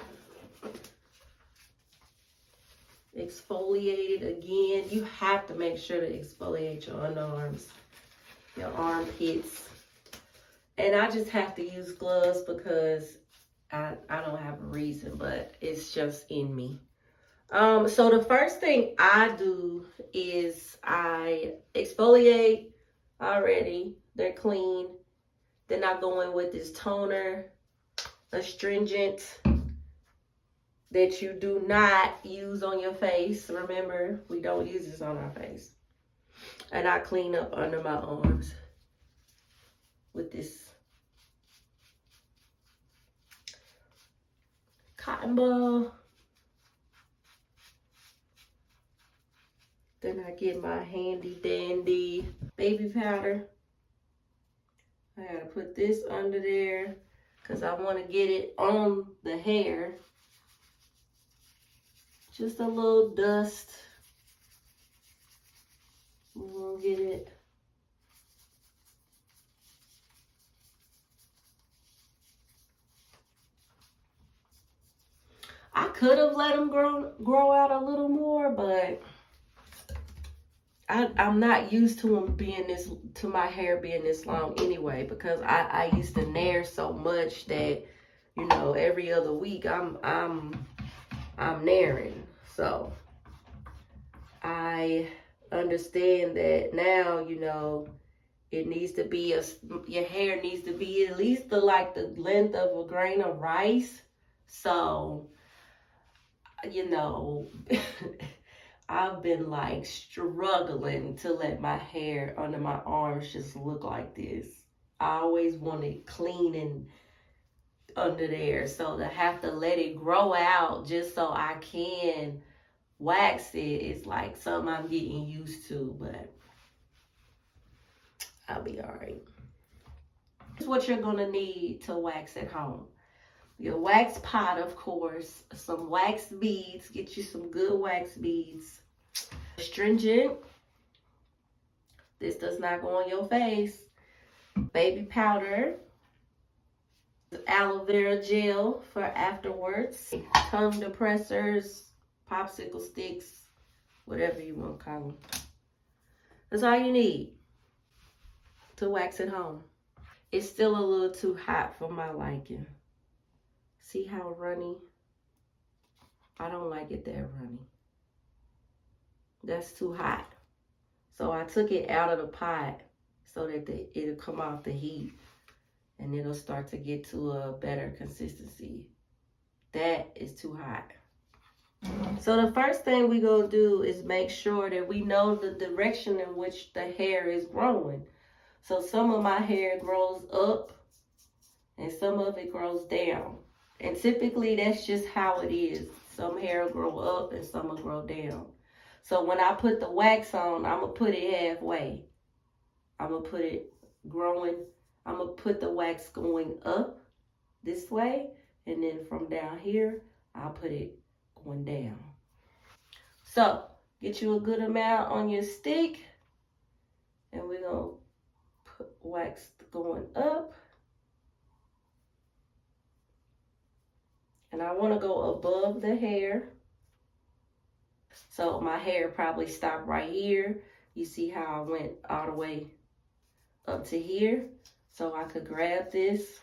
exfoliated again. You have to make sure to exfoliate your underarms, your armpits. And I just have to use gloves because I don't have a reason, but it's just in me. So the first thing I do is I exfoliate already. They're clean. Then I go in with this toner, astringent that you do not use on your face. Remember, we don't use this on our face. And I clean up under my arms with this cotton ball. Then I get my handy dandy baby powder. I gotta put this under there because I want to get it on the hair. Just a little dust. We'll get it. I could have let them grow out a little more, but I'm not used to them being this, to my hair being this long anyway, because I used to Nair so much that, you know, every other week I'm Nairing. So I understand that now, you know, it needs to be your hair needs to be at least the length of a grain of rice. So, you know, I've been like struggling to let my hair under my arms just look like this. I always wanted clean and under there. So to have to let it grow out just so I can wax it is like something I'm getting used to, but I'll be all right. This is what you're gonna need to wax at home. Your wax pot, of course, some wax beads. Get you some good wax beads. Astringent. This does not go on your face. Baby powder. Aloe vera gel for afterwards. Tongue depressors, popsicle sticks, whatever you want to call them. That's all you need to wax at home. It's still a little too hot for my liking. See how runny? I don't like it that runny. That's too hot. So I took it out of the pot so that it'll come off the heat and it'll start to get to a better consistency. That is too hot. So the first thing we gonna do is make sure that we know the direction in which the hair is growing. So some of my hair grows up and some of it grows down. And typically that's just how it is. Some hair will grow up and some will grow down. So when I put the wax on, I'm gonna put it halfway. I'm gonna put it growing. I'm gonna put the wax going up this way. And then from down here, I'll put it going down. So get you a good amount on your stick. And we're gonna put wax going up. And I wanna go above the hair. So my hair probably stopped right here. You see how I went all the way up to here? So I could grab this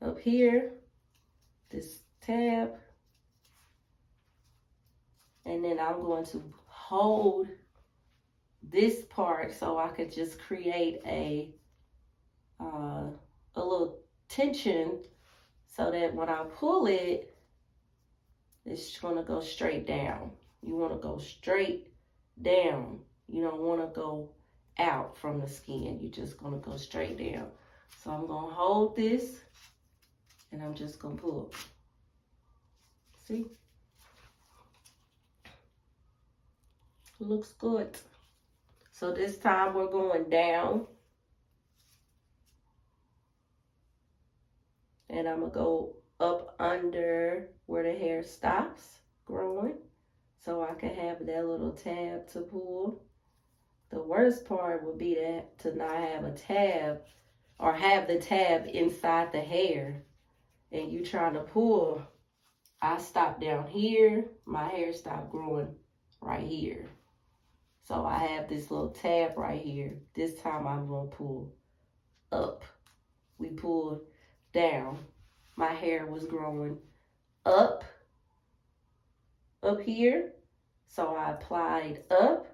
up here, this tab, and then I'm going to hold this part so I could just create a little tension so that when I pull it, it's gonna go straight down. You wanna go straight down. You don't wanna go out from the skin. You're just gonna go straight down. So I'm gonna hold this and I'm just gonna pull. See? Looks good. So this time we're going down. And I'm gonna go up under where the hair stops growing so I can have that little tab to pull. The worst part would be to not have a tab or have the tab inside the hair and you trying to pull. I stop down here, my hair stopped growing right here. So I have this little tab right here. This time I'm gonna pull up. We pulled down. My hair was growing up here. So I applied up.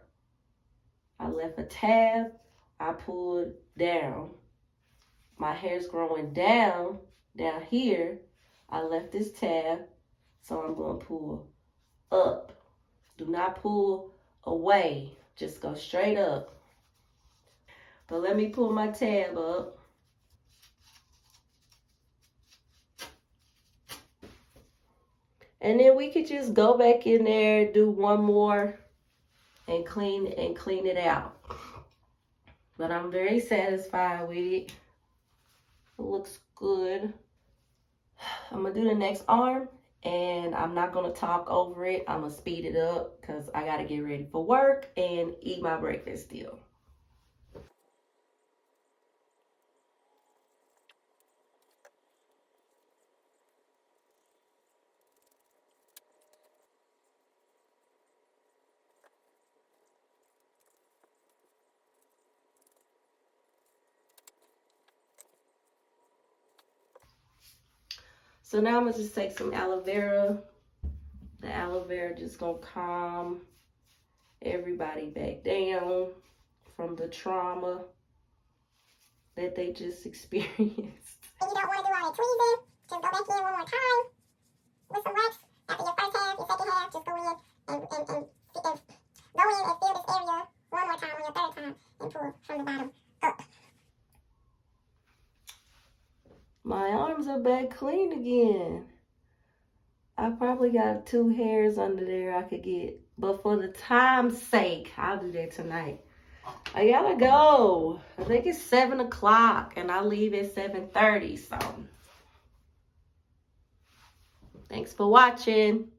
I left a tab. I pulled down. My hair's growing down here. I left this tab. So I'm going to pull up. Do not pull away. Just go straight up. But let me pull my tab up. And then we could just go back in there, do one more, and clean it out. But I'm very satisfied with it. It looks good. I'm gonna do the next arm, and I'm not gonna talk over it. I'm gonna speed it up because I gotta get ready for work and eat my breakfast still. So now I'm gonna just take some aloe vera. The aloe vera just gonna calm everybody back down from the trauma that they just experienced. If you don't want to do all that tweezing, just go back in one more time with some wax. After your first half, your second half, just go in and go in and fill this area one more time on your third time and pull from the bottom up. My arms are back clean again. I probably got 2 hairs under there I could get. But for the time's sake, I'll do that tonight. I gotta go. I think it's 7 o'clock and I leave at 7:30. So thanks for watching.